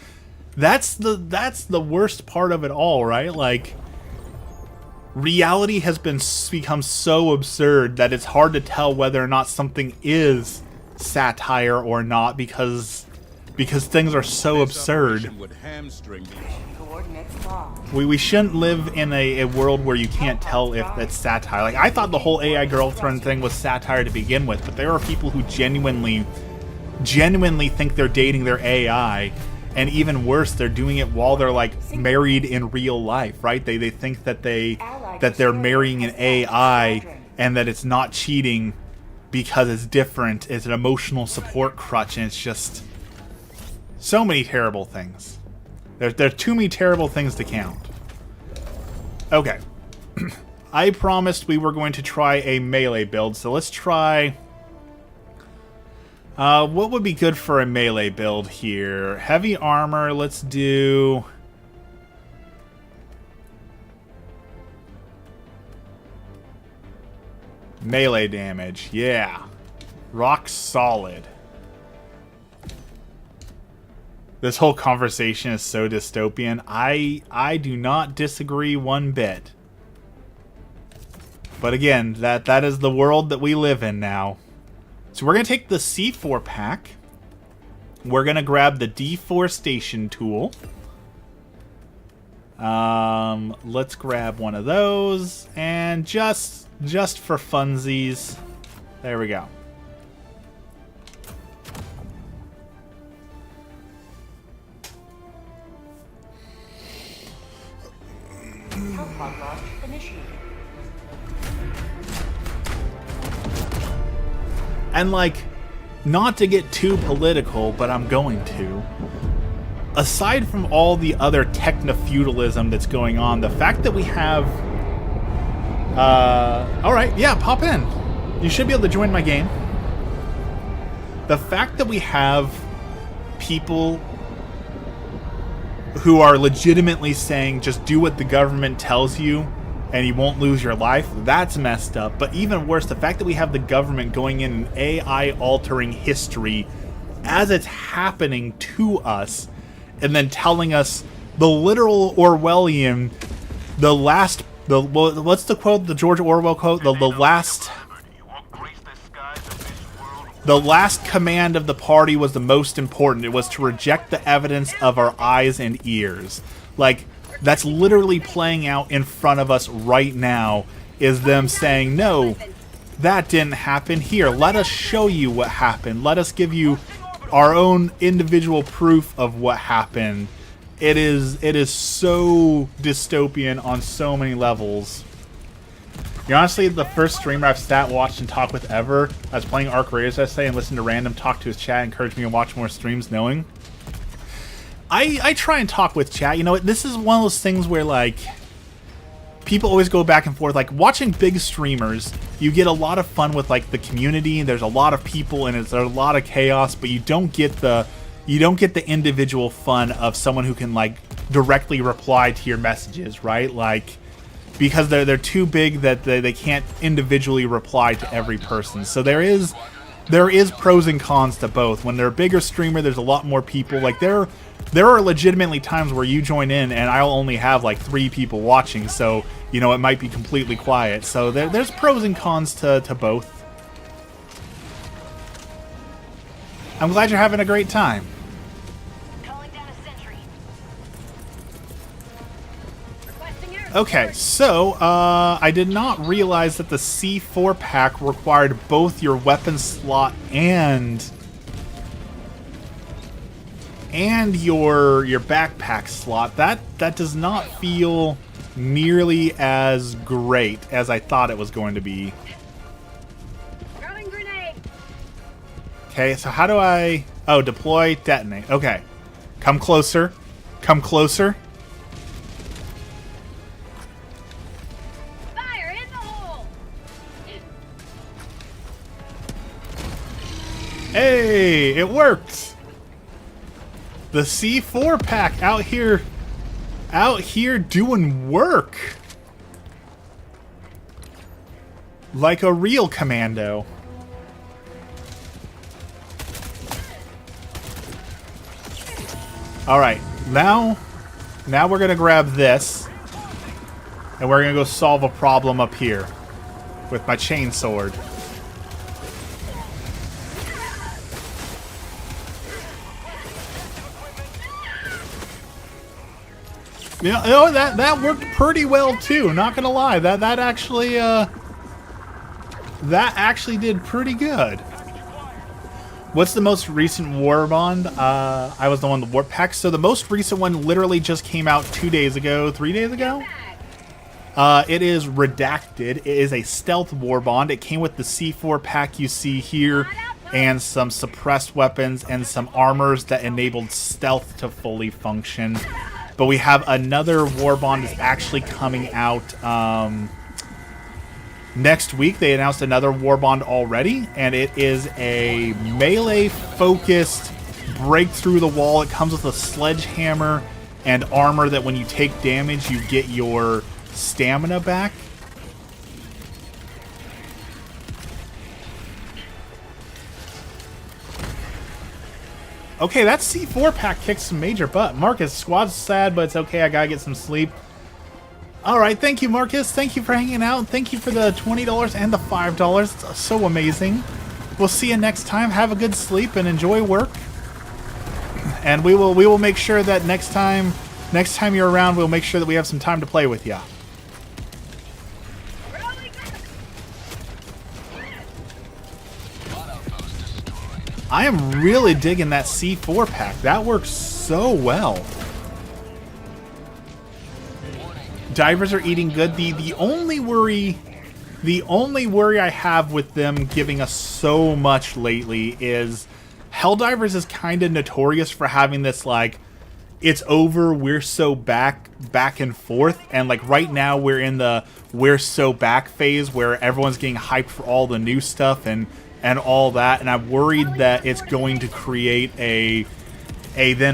That's the worst part of it all, right? Like, reality has become so absurd that it's hard to tell whether or not something is satire or not because things are so absurd. We shouldn't live in a world where you can't tell if that's satire. Like, I thought the whole AI girlfriend thing was satire to begin with, but there are people who genuinely think they're dating their AI, and even worse, they're doing it while they're like married in real life, right? They think that they're marrying an AI and that it's not cheating because it's different. It's an emotional support crutch, and it's just so many terrible things. There's too many terrible things to count. Okay. I promised we were going to try a melee build, so let's try... what would be good for a melee build here? Heavy armor, let's do... melee damage, yeah. Rock solid. This whole conversation is so dystopian. I do not disagree one bit. But again, that is the world that we live in now. So we're going to take the C4 pack. We're going to grab the deforestation tool. Let's grab one of those. And just for funsies, there we go. And like, not to get too political, but I'm going to. Aside from all the other techno-feudalism that's going on, the fact that we have... alright, yeah, pop in. You should be able to join my game. The fact that we have people who are legitimately saying, just do what the government tells you and you won't lose your life, that's messed up. But even worse, the fact that we have the government going in and AI altering history as it's happening to us, and then telling us the literal Orwellian, what's the quote, the George Orwell quote, the last command of the party was the most important. It was to reject the evidence of our eyes and ears. Like, that's literally playing out in front of us right now, is them saying, no, that didn't happen. Here, let us show you what happened. Let us give you our own individual proof of what happened. It is so dystopian on so many levels. You're honestly the first streamer I've sat, watched, and talked with ever. I was playing Arc Raiders essay and listened to random talk to his chat, encouraged me to watch more streams knowing. I try and talk with chat. You know, this is one of those things where, like, people always go back and forth. Like, watching big streamers, you get a lot of fun with, like, the community. There's a lot of people and there's a lot of chaos, but you don't get the individual fun of someone who can, like, directly reply to your messages, right? Like, because they're too big that they can't individually reply to every person. So there is pros and cons to both. When they're a bigger streamer, there's a lot more people. Like, there are legitimately times where you join in and I'll only have like 3 people watching, so, you know, it might be completely quiet. So there's pros and cons to both. I'm glad you're having a great time. Calling down a sentry. Requesting air Okay, so, I did not realize that the C4 pack required both your weapon slot and your backpack slot. That does not feel nearly as great as I thought it was going to be. Throwing grenade. Okay, so how do I... Oh, deploy, detonate. Okay. Come closer. Come closer. Fire in the hole. Hey, it worked. The C4 pack out here doing work. Like a real commando. Alright, now we're gonna grab this. And we're gonna go solve a problem up here. With my chainsword. You know that worked pretty well too. Not gonna lie, that actually did pretty good. What's the most recent war bond? I was the one the war pack. So the most recent one literally just came out 2 days ago, 3 days ago. It is redacted. It is a stealth war bond. It came with the C4 pack you see here, and some suppressed weapons and some armors that enabled stealth to fully function. But we have another war bond that's actually coming out next week. They announced another war bond already, and it is a melee-focused break through the wall. It comes with a sledgehammer and armor that when you take damage, you get your stamina back. Okay, that C4 pack kicks some major butt. Marcus, squad's sad, but it's okay. I gotta get some sleep. Alright, thank you, Marcus. Thank you for hanging out. Thank you for the $20 and the $5. It's so amazing. We'll see you next time. Have a good sleep and enjoy work. And we will make sure that next time you're around, we'll make sure that we have some time to play with you. I am really digging that C4 pack. That works so well. Divers are eating good. The only worry I have with them giving us so much lately is Helldivers is kind of notorious for having this like, it's over, we're so back and forth, and like right now we're in the we're so back phase where everyone's getting hyped for all the new stuff and all that, and I'm worried that it's going to create a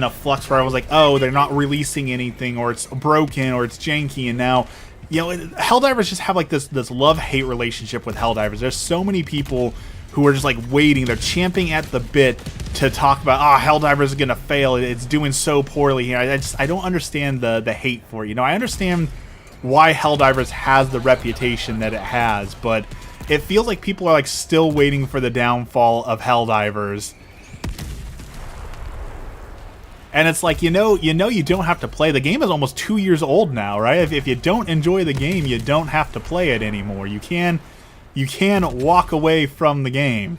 flux where I was like, oh, they're not releasing anything, or it's broken, or it's janky, and now, you know, Helldivers just have like this love-hate relationship with Helldivers. There's so many people who are just like waiting, they're champing at the bit to talk about, Helldivers is gonna fail, it's doing so poorly here. I don't understand the hate for it. You know, I understand why Helldivers has the reputation that it has, but it feels like people are like still waiting for the downfall of Helldivers. And it's like, you know you don't have to play. The game is almost 2 years old now, right? If you don't enjoy the game, you don't have to play it anymore. You can walk away from the game.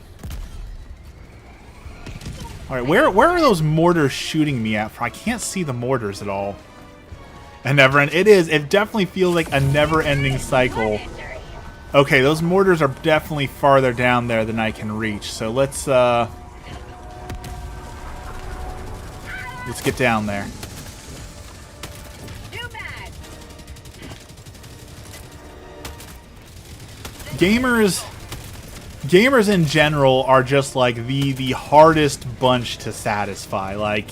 Alright, where are those mortars shooting me at? I can't see the mortars at all. It definitely feels like a never-ending cycle. Okay, those mortars are definitely farther down there than I can reach, so let's get down there. Gamers in general are just like the hardest bunch to satisfy. Like,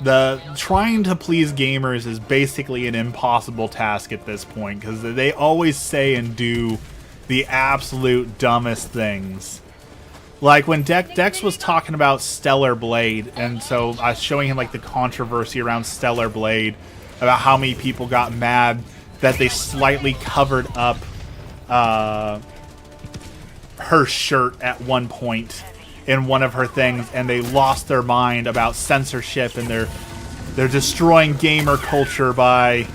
the trying to please gamers is basically an impossible task at this point, because they always say and do the absolute dumbest things. Like when Dex was talking about Stellar Blade, and so I was showing him like the controversy around Stellar Blade, about how many people got mad that they slightly covered up her shirt at one point in one of her things, and they lost their mind about censorship, and they're destroying gamer culture by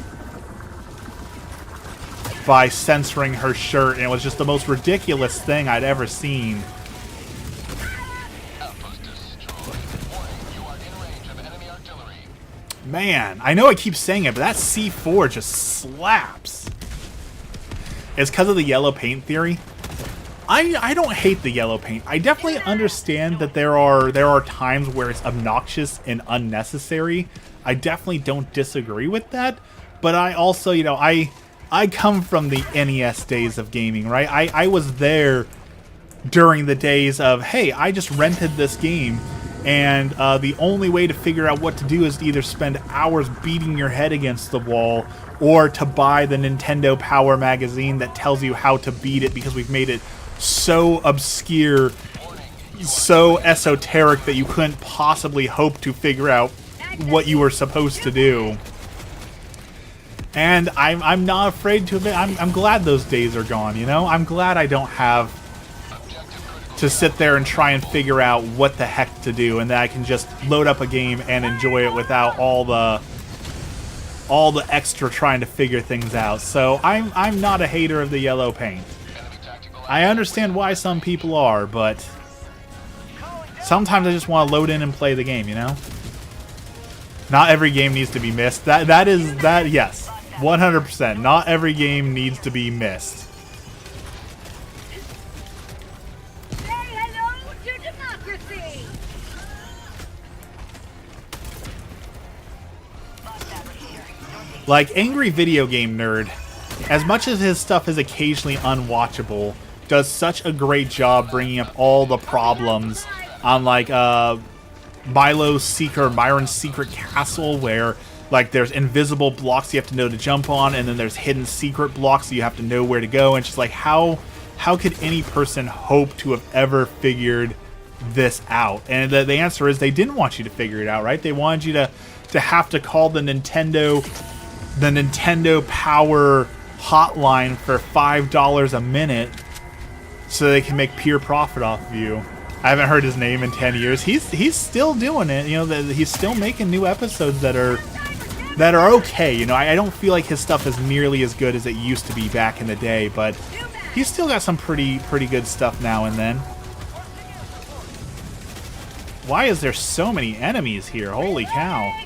censoring her shirt, and it was just the most ridiculous thing I'd ever seen. Man, I know I keep saying it, but that C4 just slaps. It's because of the yellow paint theory. I don't hate the yellow paint. I definitely understand that there are times where it's obnoxious and unnecessary. I definitely don't disagree with that. But I also, you know, I I come from the NES days of gaming, right? I was there during the days of, hey, I just rented this game, and the only way to figure out what to do is to either spend hours beating your head against the wall or to buy the Nintendo Power magazine that tells you how to beat it, because we've made it so obscure, so esoteric that you couldn't possibly hope to figure out what you were supposed to do. And I'm not afraid to admit, I'm glad those days are gone, you know? I'm glad I don't have to sit there and try and figure out what the heck to do, and that I can just load up a game and enjoy it without all the extra trying to figure things out. So I'm not a hater of the yellow paint. I understand why some people are, but sometimes I just want to load in and play the game, you know? Not every game needs to be missed. Yes, 100%. Not every game needs to be missed. Say hello to democracy! Like, Angry Video Game Nerd, as much as his stuff is occasionally unwatchable, does such a great job bringing up all the problems on, like, Myron's Secret Castle, where, like, there's invisible blocks you have to know to jump on, and then there's hidden secret blocks so you have to know where to go, and it's just like, how could any person hope to have ever figured this out? And the answer is they didn't want you to figure it out, right? They wanted you to have to call the Nintendo Power hotline for $5 a minute so they can make pure profit off of you. I haven't heard his name in 10 years. He's still doing it. You know, he's still making new episodes that are okay. You know, I don't feel like his stuff is nearly as good as it used to be back in the day, but he's still got some pretty good stuff now and then. Why is there so many enemies here? Holy cow.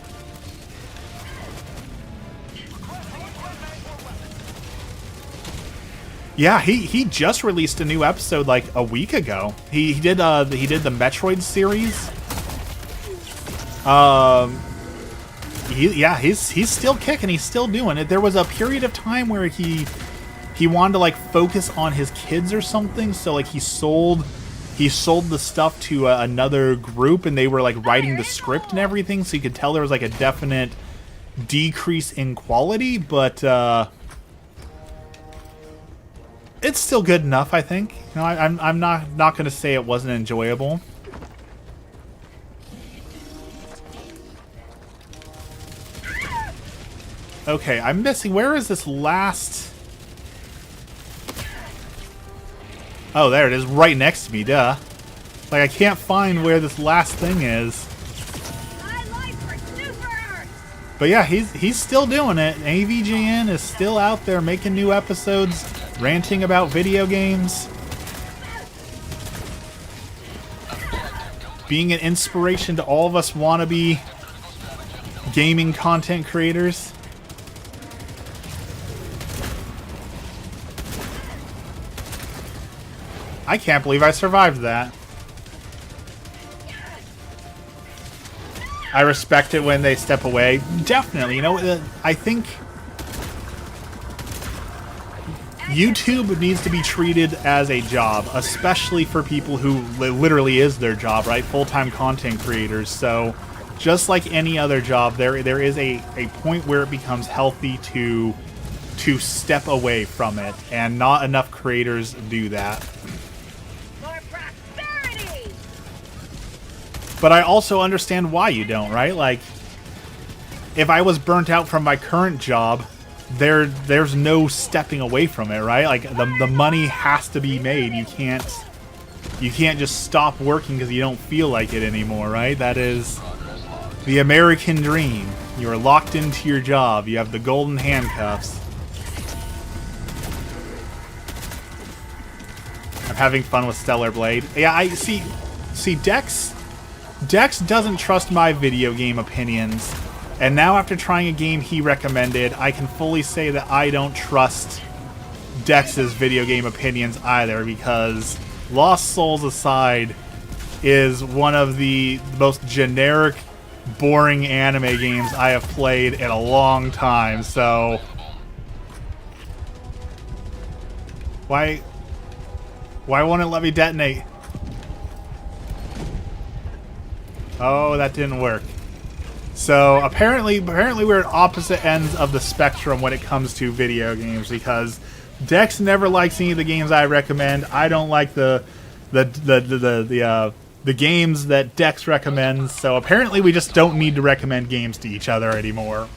Yeah, he just released a new episode like a week ago. He did the Metroid series. He's still kicking. He's still doing it. There was a period of time where he wanted to like focus on his kids or something. So like he sold the stuff to another group, and they were like writing the script and everything. So you could tell there was like a definite decrease in quality, but it's still good enough, I think. You know, I'm not going to say it wasn't enjoyable. Okay, I'm missing. Where is this last? Oh, there it is, right next to me. Duh. Like I can't find where this last thing is. But yeah, he's still doing it. AVGN is still out there making new episodes, ranting about video games, being an inspiration to all of us wannabe gaming content creators. I can't believe I survived that. I respect it when they step away. Definitely, you know, I think YouTube needs to be treated as a job, especially for people who literally is their job, right? Full-time content creators. So just like any other job, there is a point where it becomes healthy to step away from it, and not enough creators do that. But I also understand why you don't, right? Like, if I was burnt out from my current job, there's no stepping away from it, right? Like, the money has to be made. You can't just stop working because you don't feel like it anymore, right? That is the American dream. You are locked into your job. You have the golden handcuffs. I'm having fun with Stellar Blade. Yeah, I see Dex doesn't trust my video game opinions, and now after trying a game he recommended, I can fully say that I don't trust Dex's video game opinions either, because Lost Souls aside is one of the most generic, boring anime games I have played in a long time, so Why won't it let me detonate? Oh, that didn't work. So apparently we're at opposite ends of the spectrum when it comes to video games, because Dex never likes any of the games I recommend. I don't like the games that Dex recommends. So apparently we just don't need to recommend games to each other anymore.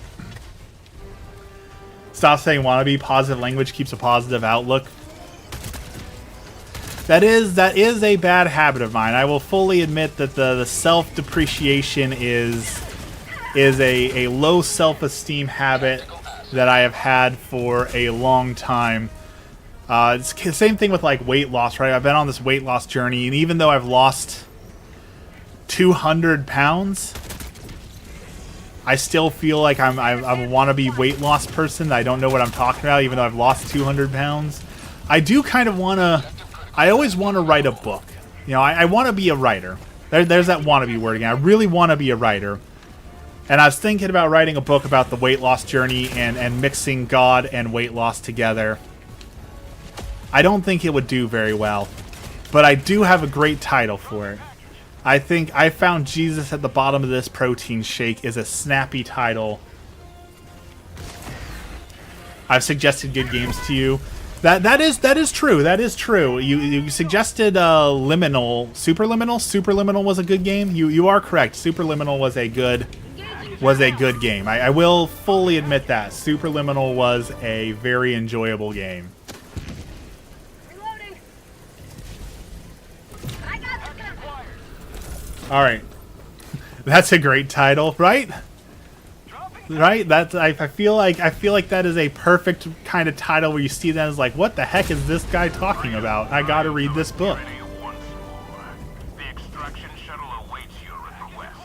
Stop saying wannabe. Positive language keeps a positive outlook. That is a bad habit of mine. I will fully admit that the self-depreciation is a low self-esteem habit that I have had for a long time. It's the same thing with like weight loss, right? I've been on this weight loss journey, and even though I've lost 200 pounds, I still feel like I'm a wannabe weight loss person. I don't know what I'm talking about, even though I've lost 200 pounds. I do kind of want to... I always want to write a book. You know, I want to be a writer. There's that wannabe word again. I really want to be a writer. And I was thinking about writing a book about the weight loss journey and mixing God and weight loss together. I don't think it would do very well, but I do have a great title for it. I think I Found Jesus at the Bottom of This Protein Shake is a snappy title. I've suggested good games to you. That is true. That is true. You suggested Liminal, Superliminal. Superliminal was a good game. You are correct. Superliminal was a good game. I will fully admit that Superliminal was a very enjoyable game. Reloading. I got this. All right, that's a great title, right? Right? That's I feel like that is a perfect kind of title where you see that as like, what the heck is this guy talking about? I got to read this book. Ready once more. The extraction shuttle awaits your request.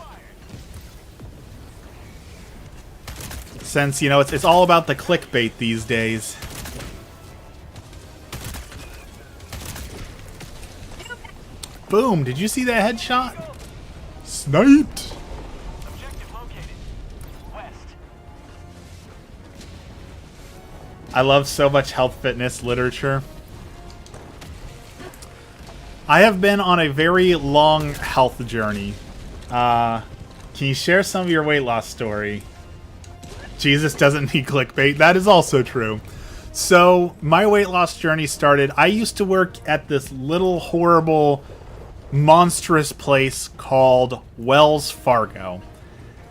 Since, you know, it's all about the clickbait these days. Boom! Did you see that headshot? Sniped! Objective located. West. I love so much health fitness literature. I have been on a very long health journey. Can you share some of your weight loss story? Jesus doesn't need clickbait. That is also true. So, my weight loss journey started... I used to work at this little horrible, monstrous place called Wells Fargo.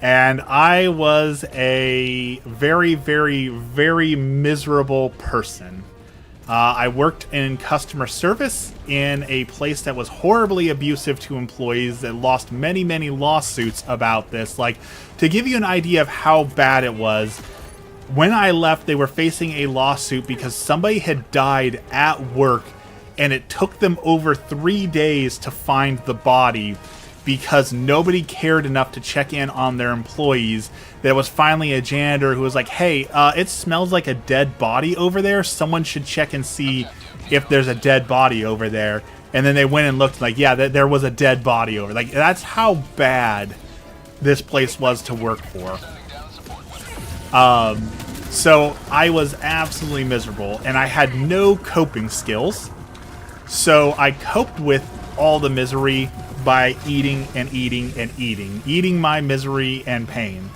And I was a very, very, very miserable person. I worked in customer service in a place that was horribly abusive to employees that lost many, many lawsuits about this. Like, to give you an idea of how bad it was, when I left, they were facing a lawsuit because somebody had died at work, and it took them over 3 days to find the body because nobody cared enough to check in on their employees. There was finally a janitor who was like, hey, it smells like a dead body over there. Someone should check and see if there's a dead body over there. And then they went and looked, like, yeah, there was a dead body over. Like, that's how bad this place was to work for. So I was absolutely miserable, and I had no coping skills. So I coped with all the misery by eating and eating and eating my misery and pain.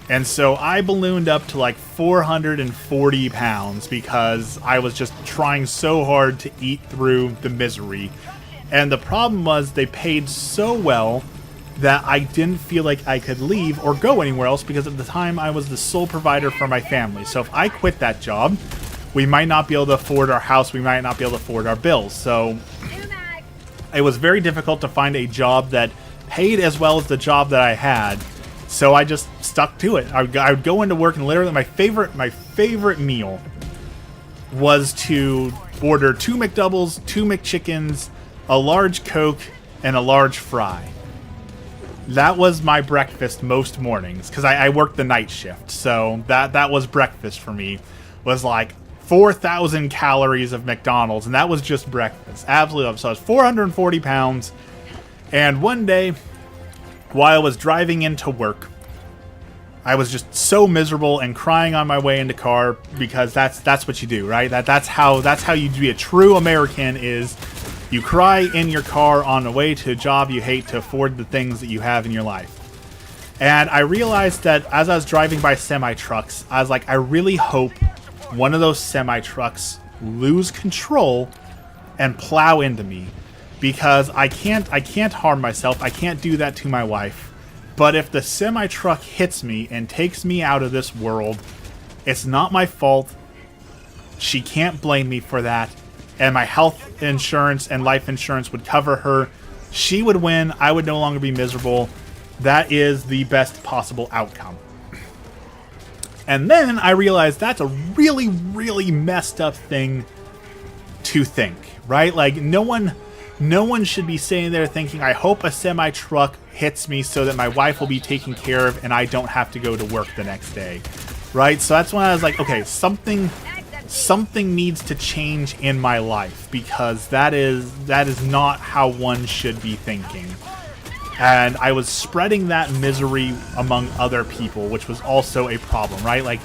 And so I ballooned up to like 440 pounds because I was just trying so hard to eat through the misery. And the problem was they paid so well that I didn't feel like I could leave or go anywhere else because at the time I was the sole provider for my family. So if I quit that job, we might not be able to afford our house, we might not be able to afford our bills. So it was very difficult to find a job that paid as well as the job that I had. So I just stuck to it. I would go into work, and literally my favorite meal was to order 2 McDoubles, 2 McChickens, a large Coke, and a large fry. That was my breakfast most mornings, because I worked the night shift. So that was breakfast for me. Was like 4,000 calories of McDonald's, and that was just breakfast. Absolutely love it. So I was 440 pounds, and one day, while I was driving into work, I was just so miserable and crying on my way into car, because that's what you do, right? That's how you be a true American, is you cry in your car on the way to a job you hate to afford the things that you have in your life. And I realized that as I was driving by semi-trucks, I was like, I really hope one of those semi-trucks lose control and plow into me, because I can't harm myself. I can't do that to my wife. But if the semi-truck hits me and takes me out of this world, it's not my fault. She can't blame me for that. And my health insurance and life insurance would cover her. She would win. I would no longer be miserable. That is the best possible outcome. And then I realized that's a really, really messed up thing to think, right? Like, no one should be sitting there thinking, I hope a semi-truck hits me so that my wife will be taken care of and I don't have to go to work the next day, right? So that's when I was like, okay, something needs to change in my life, because that is not how one should be thinking. And I was spreading that misery among other people, which was also a problem, right? Like,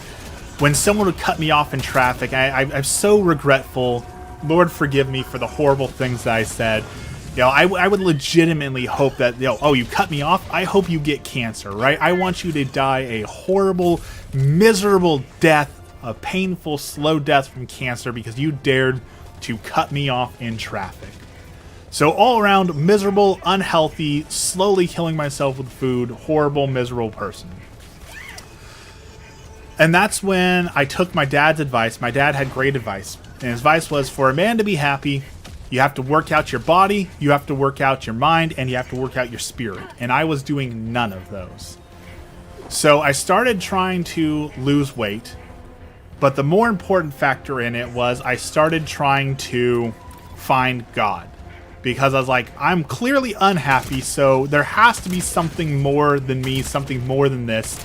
when someone would cut me off in traffic, I'm so regretful. Lord forgive me for the horrible things that I said. You know, I would legitimately hope that, you know, oh, you cut me off? I hope you get cancer, right? I want you to die a horrible, miserable death, a painful, slow death from cancer, because you dared to cut me off in traffic. So all around, miserable, unhealthy, slowly killing myself with food, horrible, miserable person. And that's when I took my dad's advice. My dad had great advice. And his advice was, for a man to be happy, you have to work out your body, you have to work out your mind, and you have to work out your spirit. And I was doing none of those. So I started trying to lose weight. But the more important factor in it was I started trying to find God. Because I was like, I'm clearly unhappy, so there has to be something more than me, something more than this.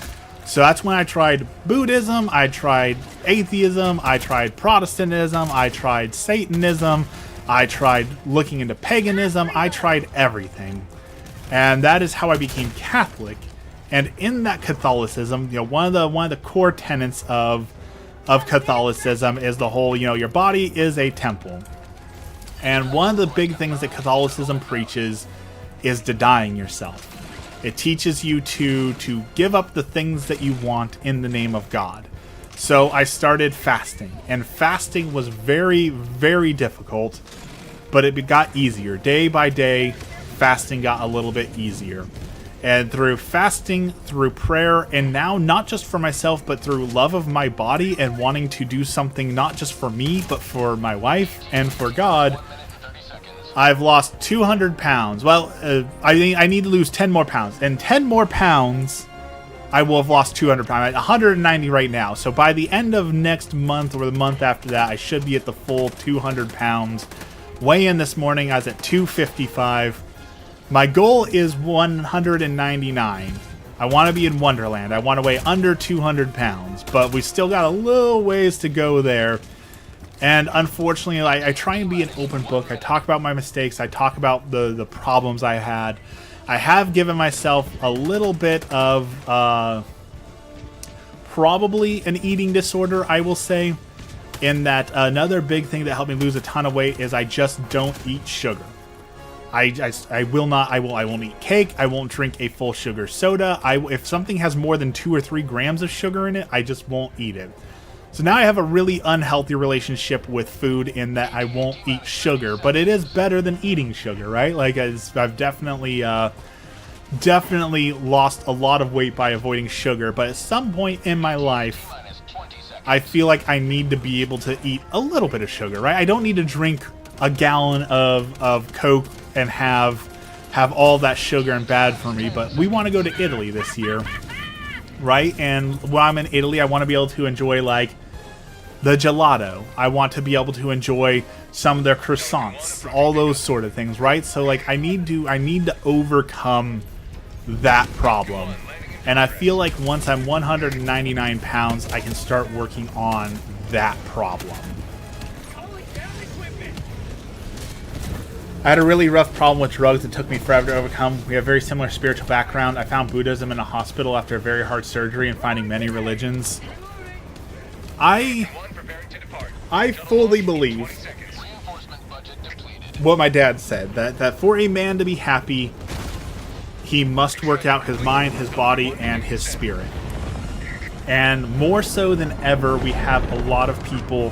So that's when I tried Buddhism, I tried atheism, I tried Protestantism, I tried Satanism, I tried looking into paganism, I tried everything. And that is how I became Catholic. And in that Catholicism, you know, one of the core tenets of Catholicism is the whole, you know, your body is a temple. And one of the big things that Catholicism preaches is denying yourself. It teaches you to give up the things that you want in the name of God. So I started fasting, and fasting was very, very difficult, but it got easier. Day by day, fasting got a little bit easier. And through fasting, through prayer, and now not just for myself, but through love of my body and wanting to do something not just for me, but for my wife and for God, I've lost 200 pounds. Well, I need to lose 10 more pounds. And 10 more pounds, I will have lost 200 pounds. I'm at 190 right now. So by the end of next month or the month after that, I should be at the full 200 pounds. Weigh-in this morning, I was at 255. My goal is 199. I want to be in Wonderland. I want to weigh under 200 pounds. But we still got a little ways to go there. And unfortunately, I try and be an open book. I talk about my mistakes. I talk about the problems I had. I have given myself a little bit of probably an eating disorder, I will say. In that another big thing that helped me lose a ton of weight is I just don't eat sugar. I won't eat cake. I won't drink a full sugar soda. If something has more than 2 or 3 grams of sugar in it, I just won't eat it. So now I have a really unhealthy relationship with food in that I won't eat sugar, but it is better than eating sugar, right? Like I've definitely lost a lot of weight by avoiding sugar, but at some point in my life, I feel like I need to be able to eat a little bit of sugar, right? I don't need to drink a gallon of Coke and have all that sugar and bad for me, but we want to go to Italy this year, right? And while I'm in Italy, I want to be able to enjoy like the gelato. I want to be able to enjoy some of their croissants, all those sort of things, right? So like I need to overcome that problem. And I feel like once I'm 199 pounds, I can start working on that problem. I had a really rough problem with drugs that took me forever to overcome. We have very similar spiritual background. I found Buddhism in a hospital after a very hard surgery and finding many religions. I fully believe what my dad said, that for a man to be happy, he must work out his mind, his body, and his spirit. And more so than ever, we have a lot of people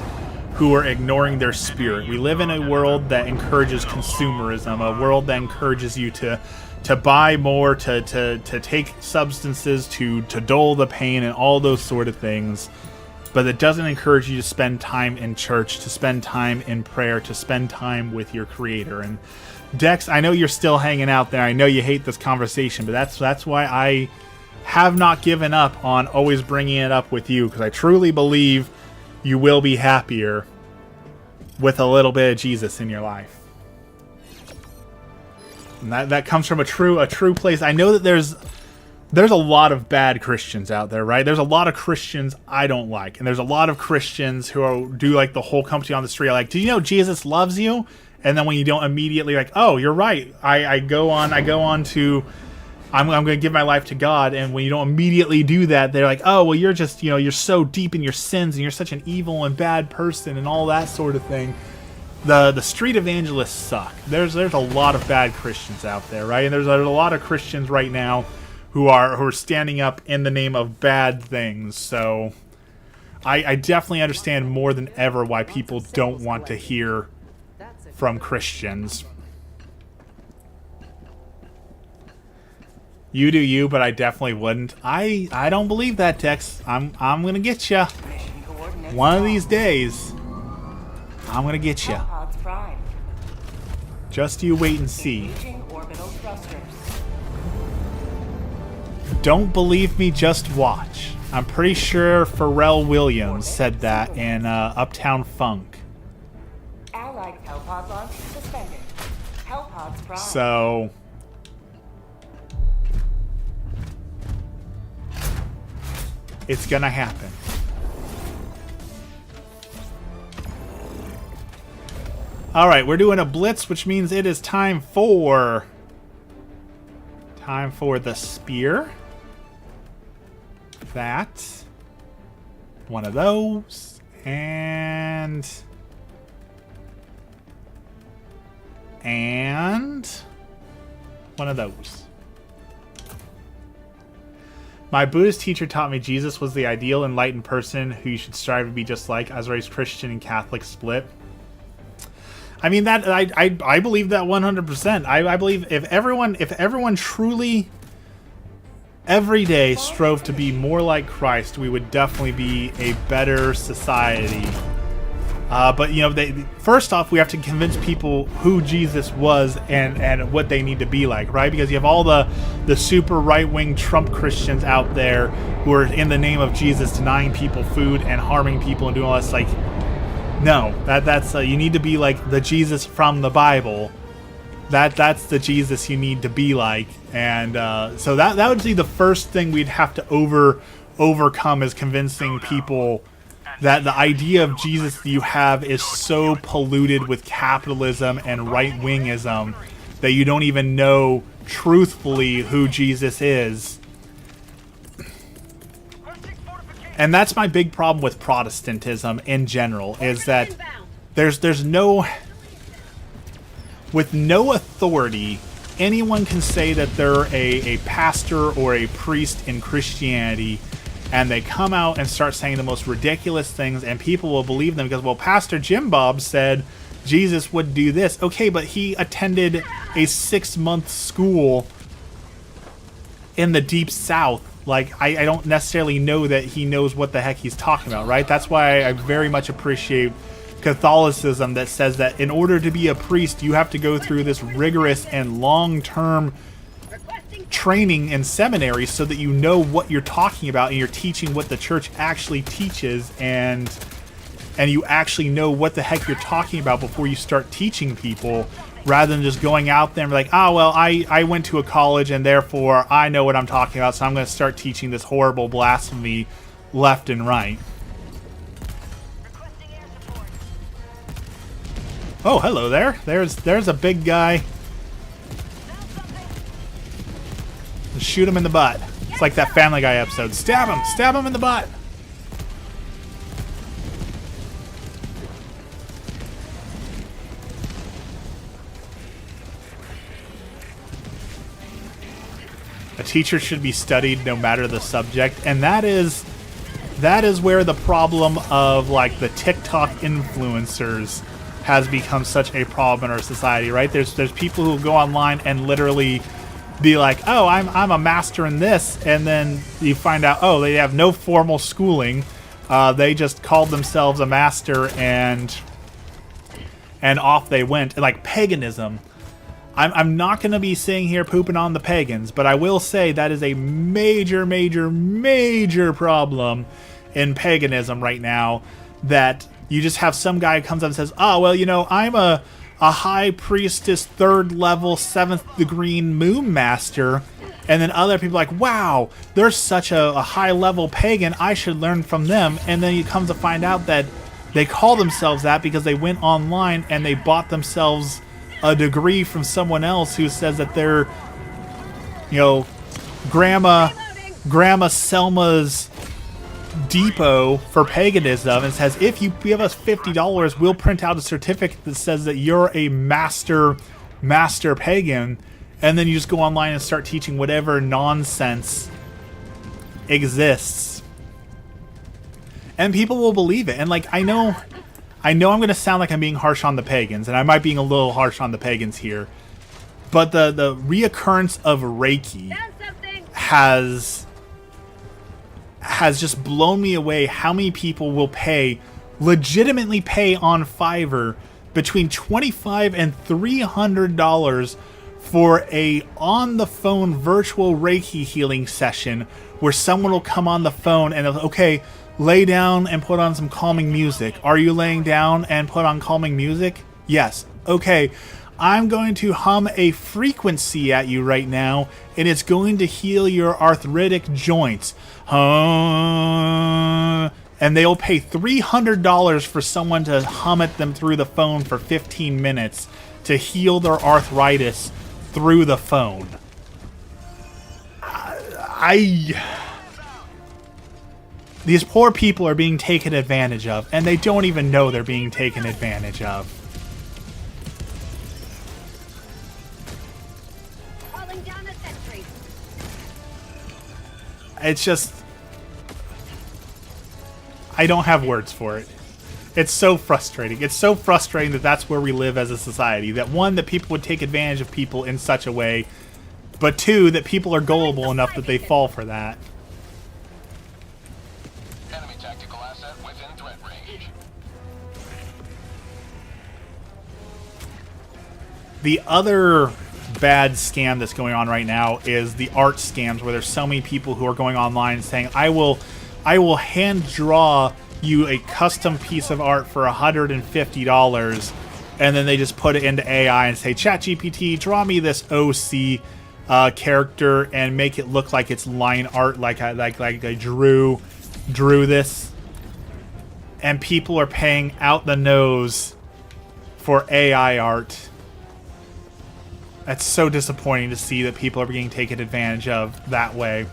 who are ignoring their spirit. We live in a world that encourages consumerism, a world that encourages you to buy more, to take substances, to dull the pain and all those sort of things. But it doesn't encourage you to spend time in church, to spend time in prayer, to spend time with your Creator. And Dex, I know you're still hanging out there. I know you hate this conversation, but that's why I have not given up on always bringing it up with you, because I truly believe you will be happier with a little bit of Jesus in your life. And that comes from a true place. I know that there's a lot of bad Christians out there, right? There's a lot of Christians I don't like. And there's a lot of Christians who do like the whole company on the street. Like, do you know Jesus loves you? And then when you don't immediately like, oh, you're right. I go on to, I'm going to give my life to God. And when you don't immediately do that, they're like, oh, well, you're just, you're so deep in your sins and you're such an evil and bad person and all that sort of thing. The street evangelists suck. There's a lot of bad Christians out there, right? And there's a lot of Christians right now who are standing up in the name of bad things. So I definitely understand more than ever why people don't want to hear from Christians. You do you, but I definitely wouldn't. I don't believe that, Tex. I'm gonna get you. One of these days, I'm gonna get you. Just you wait and see. Don't believe me, just watch. I'm pretty sure Pharrell Williams said that in Uptown Funk. So it's gonna happen. Alright, we're doing a blitz, which means it is time for the spear. That. One of those. And one of those. My Buddhist teacher taught me Jesus was the ideal enlightened person who you should strive to be just like. I was raised Christian and Catholic split. I mean, that I believe that 100%. I believe if everyone truly every day strove to be more like Christ, we would definitely be a better society. But first off, we have to convince people who Jesus was and what they need to be like, right? Because you have all the super right-wing Trump Christians out there who are in the name of Jesus denying people food and harming people and doing all this. Like, no, that's you need to be like the Jesus from the Bible. That's the Jesus you need to be like, and so that would be the first thing we'd have to overcome, is convincing people that the idea of Jesus that you have is so polluted with capitalism and right-wingism that you don't even know truthfully who Jesus is. And that's my big problem with Protestantism in general, is that there's no... With no authority, anyone can say that they're a pastor or a priest in Christianity, and they come out and start saying the most ridiculous things, and people will believe them because, well, Pastor Jim Bob said Jesus would do this. Okay, but he attended a 6-month school in the Deep South. Like, I don't necessarily know that he knows what the heck he's talking about, right? That's why I very much appreciate Catholicism that says that in order to be a priest, you have to go through this rigorous and long-term training in seminary so that you know what you're talking about and you're teaching what the church actually teaches, and you actually know what the heck you're talking about before you start teaching people, rather than just going out there and be like, oh, well, I went to a college and therefore I know what I'm talking about, so I'm going to start teaching this horrible blasphemy left and right. Oh, hello there. There's a big guy. Shoot him in the butt. It's like that Family Guy episode. Stab him! Stab him in the butt! A teacher should be studied no matter the subject, and that is where the problem of like the TikTok influencers has become such a problem in our society, right? There's people who go online and literally be like, oh, I'm a master in this, and then you find out, oh, they have no formal schooling. They just called themselves a master, and off they went. And like paganism. I'm not going to be sitting here pooping on the pagans, but I will say that is a major, major, major problem in paganism right now, that you just have some guy who comes up and says, oh, well, you know, I'm a high priestess, 3rd level, 7th degree moon master, and then other people are like, wow, they're such a high level pagan, I should learn from them. And then you come to find out that they call themselves that because they went online and they bought themselves a degree from someone else who says that they're, you know, Grandma Selma's depot for paganism, and says, if you give us $50, we'll print out a certificate that says that you're a master pagan. And then you just go online and start teaching whatever nonsense exists, and people will believe it. And like, I know I'm going to sound like I'm being harsh on the pagans, and I might be being a little harsh on the pagans here, but the reoccurrence of Reiki has just blown me away. How many people will legitimately pay on Fiverr between $25 and $300 for a on-the-phone virtual Reiki healing session, where someone will come on the phone and okay, lay down and put on some calming music. Are you laying down and put on calming music? Yes. Okay. I'm going to hum a frequency at you right now, and it's going to heal your arthritic joints. And they'll pay $300 for someone to hum at them through the phone for 15 minutes to heal their arthritis through the phone. These poor people are being taken advantage of, and they don't even know they're being taken advantage of. Calling down a sentry. It's just, I don't have words for it. It's so frustrating. It's so frustrating that that's where we live as a society. That one, that people would take advantage of people in such a way, but two, that people are gullible enough that they fall for that. Enemy tactical asset within threat range. The other bad scam that's going on right now is the art scams, where there's so many people who are going online and saying, I will hand draw you a custom piece of art for $150, and then they just put it into AI and say, ChatGPT, draw me this OC character and make it look like it's line art, like I drew this. And people are paying out the nose for AI art. That's so disappointing to see that people are being taken advantage of that way.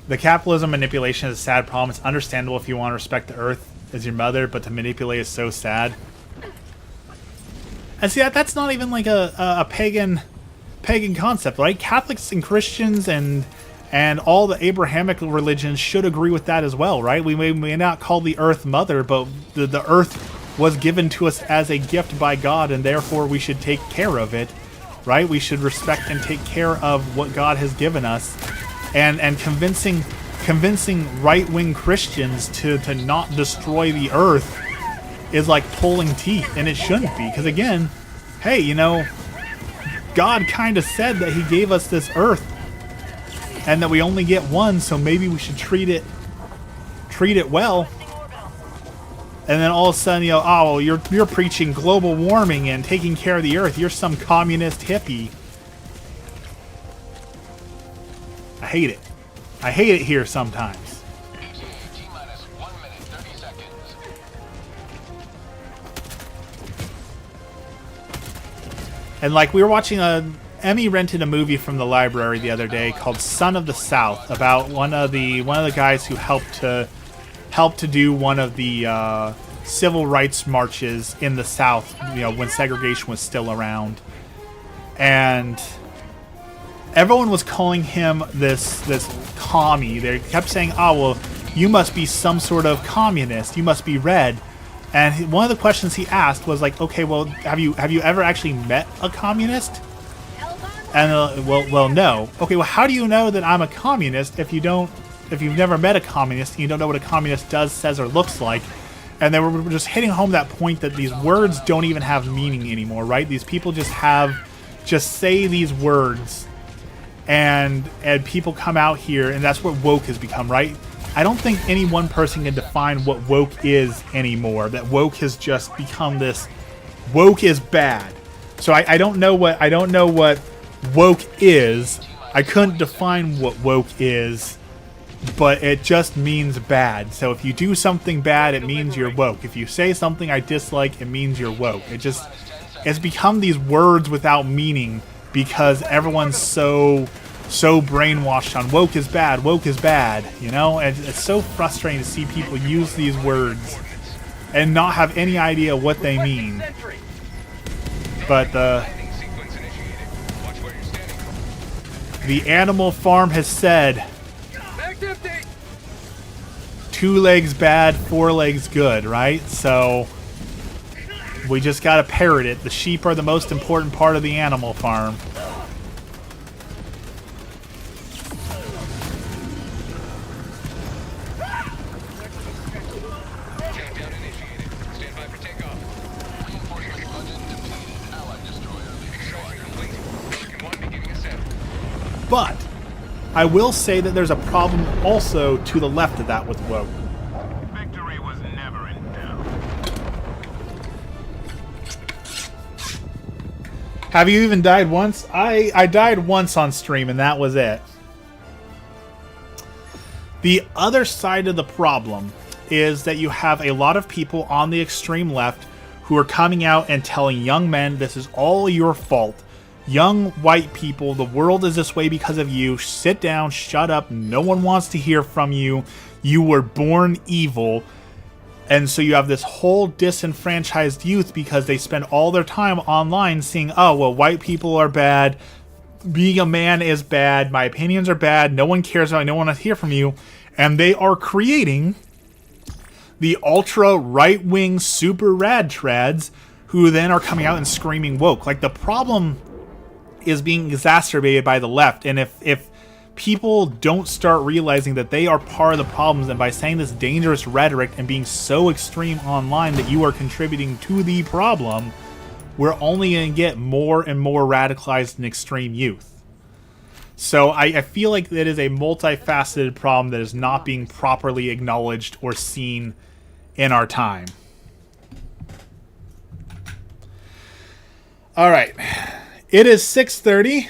The capitalism manipulation is a sad problem. It's understandable if you want to respect the earth as your mother, but to manipulate is so sad. And see, that's not even like a pagan concept, right? Catholics and Christians and all the Abrahamic religions should agree with that as well, right? We may not call the earth mother, but the earth was given to us as a gift by God, and therefore we should take care of it, right? We should respect and take care of what God has given us. And convincing right-wing Christians to not destroy the earth is like pulling teeth, and it shouldn't be, because again, hey, you know, God kind of said that he gave us this earth and that we only get one, so maybe we should treat it well. And then all of a sudden, you know, oh, well, you're preaching global warming and taking care of the earth. You're some communist hippie. I hate it. I hate it here sometimes. And like we were watching Emmy rented a movie from the library the other day called Son of the South about one of the guys who helped to do one of the civil rights marches in the South, you know, when segregation was still around. And everyone was calling him this commie. They kept saying, "Oh, well, you must be some sort of communist. You must be red." And one of the questions he asked was like, "Okay, well, have you ever actually met a communist?" And well, no. Okay, well, how do you know that I'm a communist if you've never met a communist and you don't know what a communist does, says, or looks like? And they were just hitting home that point that these words don't even have meaning anymore, right? These people just say these words, and people come out here, and that's what woke has become, right? I don't think any one person can define what woke is anymore. That woke has just become this. Woke is bad. So I don't know what woke is. I couldn't define what woke is, but it just means bad. So if you do something bad, it means you're woke. If you say something I dislike, it means you're woke. It's become these words without meaning because everyone's so brainwashed on woke is bad, you know? And it's so frustrating to see people use these words and not have any idea what they mean. But the Animal Farm has said 2 legs bad, 4 legs good, right? So we just gotta parrot it. The sheep are the most important part of the Animal Farm. Countdown initiated. Stand by for takeoff. Reinforcement budget depleted. Allied destroyer leaving shore. Complete. Pelican 1 beginning ascent. But I will say that there's a problem also to the left of that with woke. Victory was never in doubt. Have you even died once? I died once on stream, and that was it. The other side of the problem is that you have a lot of people on the extreme left who are coming out and telling young men this is all your fault. Young white people, the world is this way because of you. Sit down, shut up. No one wants to hear from you. You were born evil. And so you have this whole disenfranchised youth because they spend all their time online seeing, oh, well, white people are bad. Being a man is bad. My opinions are bad. No one cares about me. No one wants to hear from you. And they are creating the ultra right-wing super rad trads who then are coming out and screaming woke. Like, the problem is being exacerbated by the left. And if people don't start realizing that they are part of the problems, and by saying this dangerous rhetoric and being so extreme online that you are contributing to the problem, we're only going to get more and more radicalized and extreme youth. So I feel like it is a multifaceted problem that is not being properly acknowledged or seen in our time. All right. It is 6:30.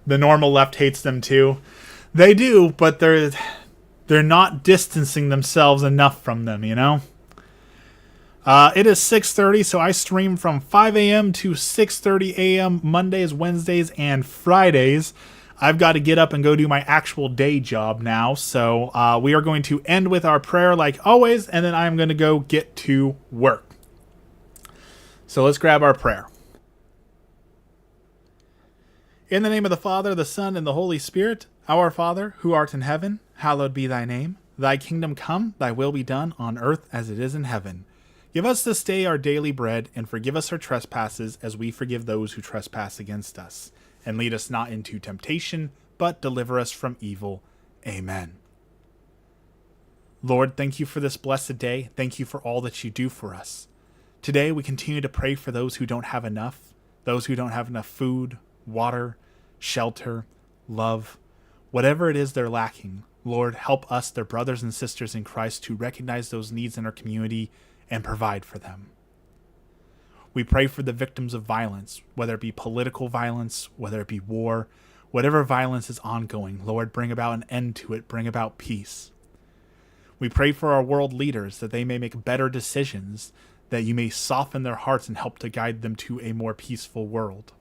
The normal left hates them too. They do, but they're not distancing themselves enough from them, you know? It is 6:30, so I stream from 5 a.m. to 6:30 a.m. Mondays, Wednesdays, and Fridays. I've got to get up and go do my actual day job now, so we are going to end with our prayer like always, and then I'm going to go get to work. So let's grab our prayer. In the name of the Father, the Son, and the Holy Spirit, our Father, who art in heaven, hallowed be thy name. Thy kingdom come, thy will be done, on earth as it is in heaven. Give us this day our daily bread, and forgive us our trespasses, as we forgive those who trespass against us. And lead us not into temptation, but deliver us from evil. Amen. Lord, thank you for this blessed day. Thank you for all that you do for us. Today we continue to pray for those who don't have enough food, water, shelter, love, whatever it is they're lacking. Lord, help us, their brothers and sisters in Christ, to recognize those needs in our community and provide for them. We pray for the victims of violence, whether it be political violence, whether it be war, whatever violence is ongoing. Lord, bring about an end to it, bring about peace. We pray for our world leaders that they may make better decisions, that you may soften their hearts and help to guide them to a more peaceful world.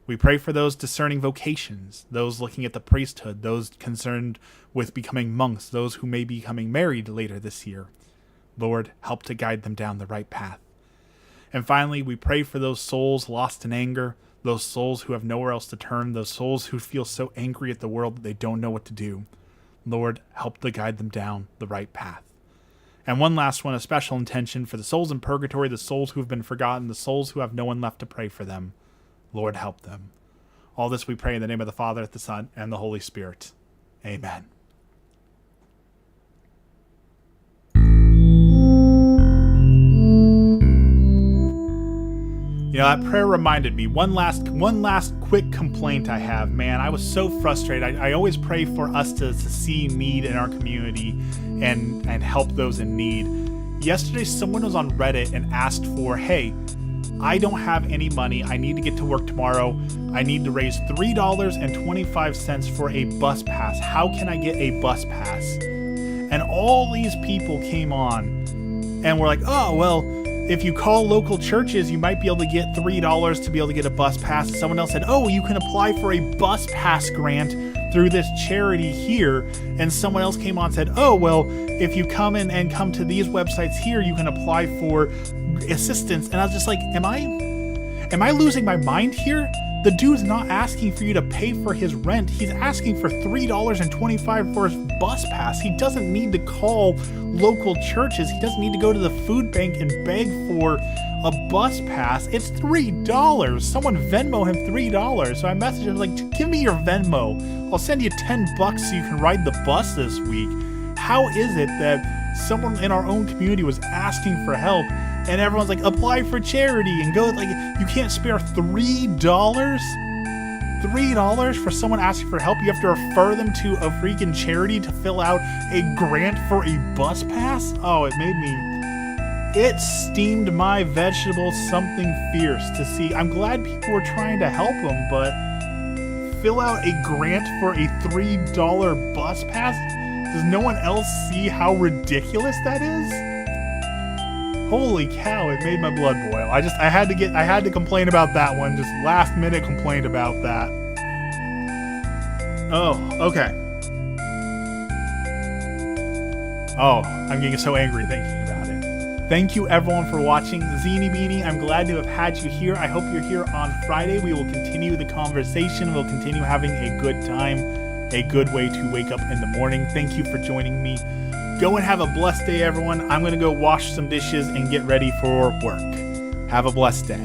We pray for those discerning vocations, those looking at the priesthood, those concerned with becoming monks, those who may be becoming married later this year. Lord, help to guide them down the right path. And finally, we pray for those souls lost in anger, those souls who have nowhere else to turn, those souls who feel so angry at the world that they don't know what to do. Lord, help to guide them down the right path. And one last one, a special intention for the souls in purgatory, the souls who have been forgotten, the souls who have no one left to pray for them. Lord, help them. All this we pray in the name of the Father, the Son, and the Holy Spirit. Amen. You know, that prayer reminded me, one last quick complaint I have. Man, I was so frustrated. I always pray for us to see need in our community and help those in need. Yesterday, someone was on Reddit and asked for, hey, I don't have any money. I need to get to work tomorrow. I need to raise $3.25 for a bus pass. How can I get a bus pass? And all these people came on and were like, oh, well, if you call local churches, you might be able to get $3 to be able to get a bus pass. Someone else said, oh, you can apply for a bus pass grant through this charity here. And someone else came on and said, oh, well, if you come in and come to these websites here, you can apply for assistance. And I was just like, am I losing my mind here? The dude's not asking for you to pay for his rent. He's asking for $3.25 for his bus pass. He doesn't need to call local churches. He doesn't need to go to the food bank and beg for a bus pass. It's $3. Someone Venmo him $3. So I messaged him like, give me your Venmo. I'll send you $10 so you can ride the bus this week. How is it that someone in our own community was asking for help and everyone's like, apply for charity and go, like, you can't spare $3? $3 for someone asking for help? You have to refer them to a freaking charity to fill out a grant for a bus pass? Oh, it steamed my vegetables something fierce to see. I'm glad people were trying to help them, but fill out a grant for a $3 bus pass? Does no one else see how ridiculous that is? Holy cow, it made my blood boil. I had to complain about that one. Just last minute complaint about that. Oh, okay. Oh, I'm getting so angry thinking about it. Thank you everyone for watching. Zini Beanie, I'm glad to have had you here. I hope you're here on Friday. We will continue the conversation. We'll continue having a good time, a good way to wake up in the morning. Thank you for joining me. Go and have a blessed day, everyone. I'm going to go wash some dishes and get ready for work. Have a blessed day.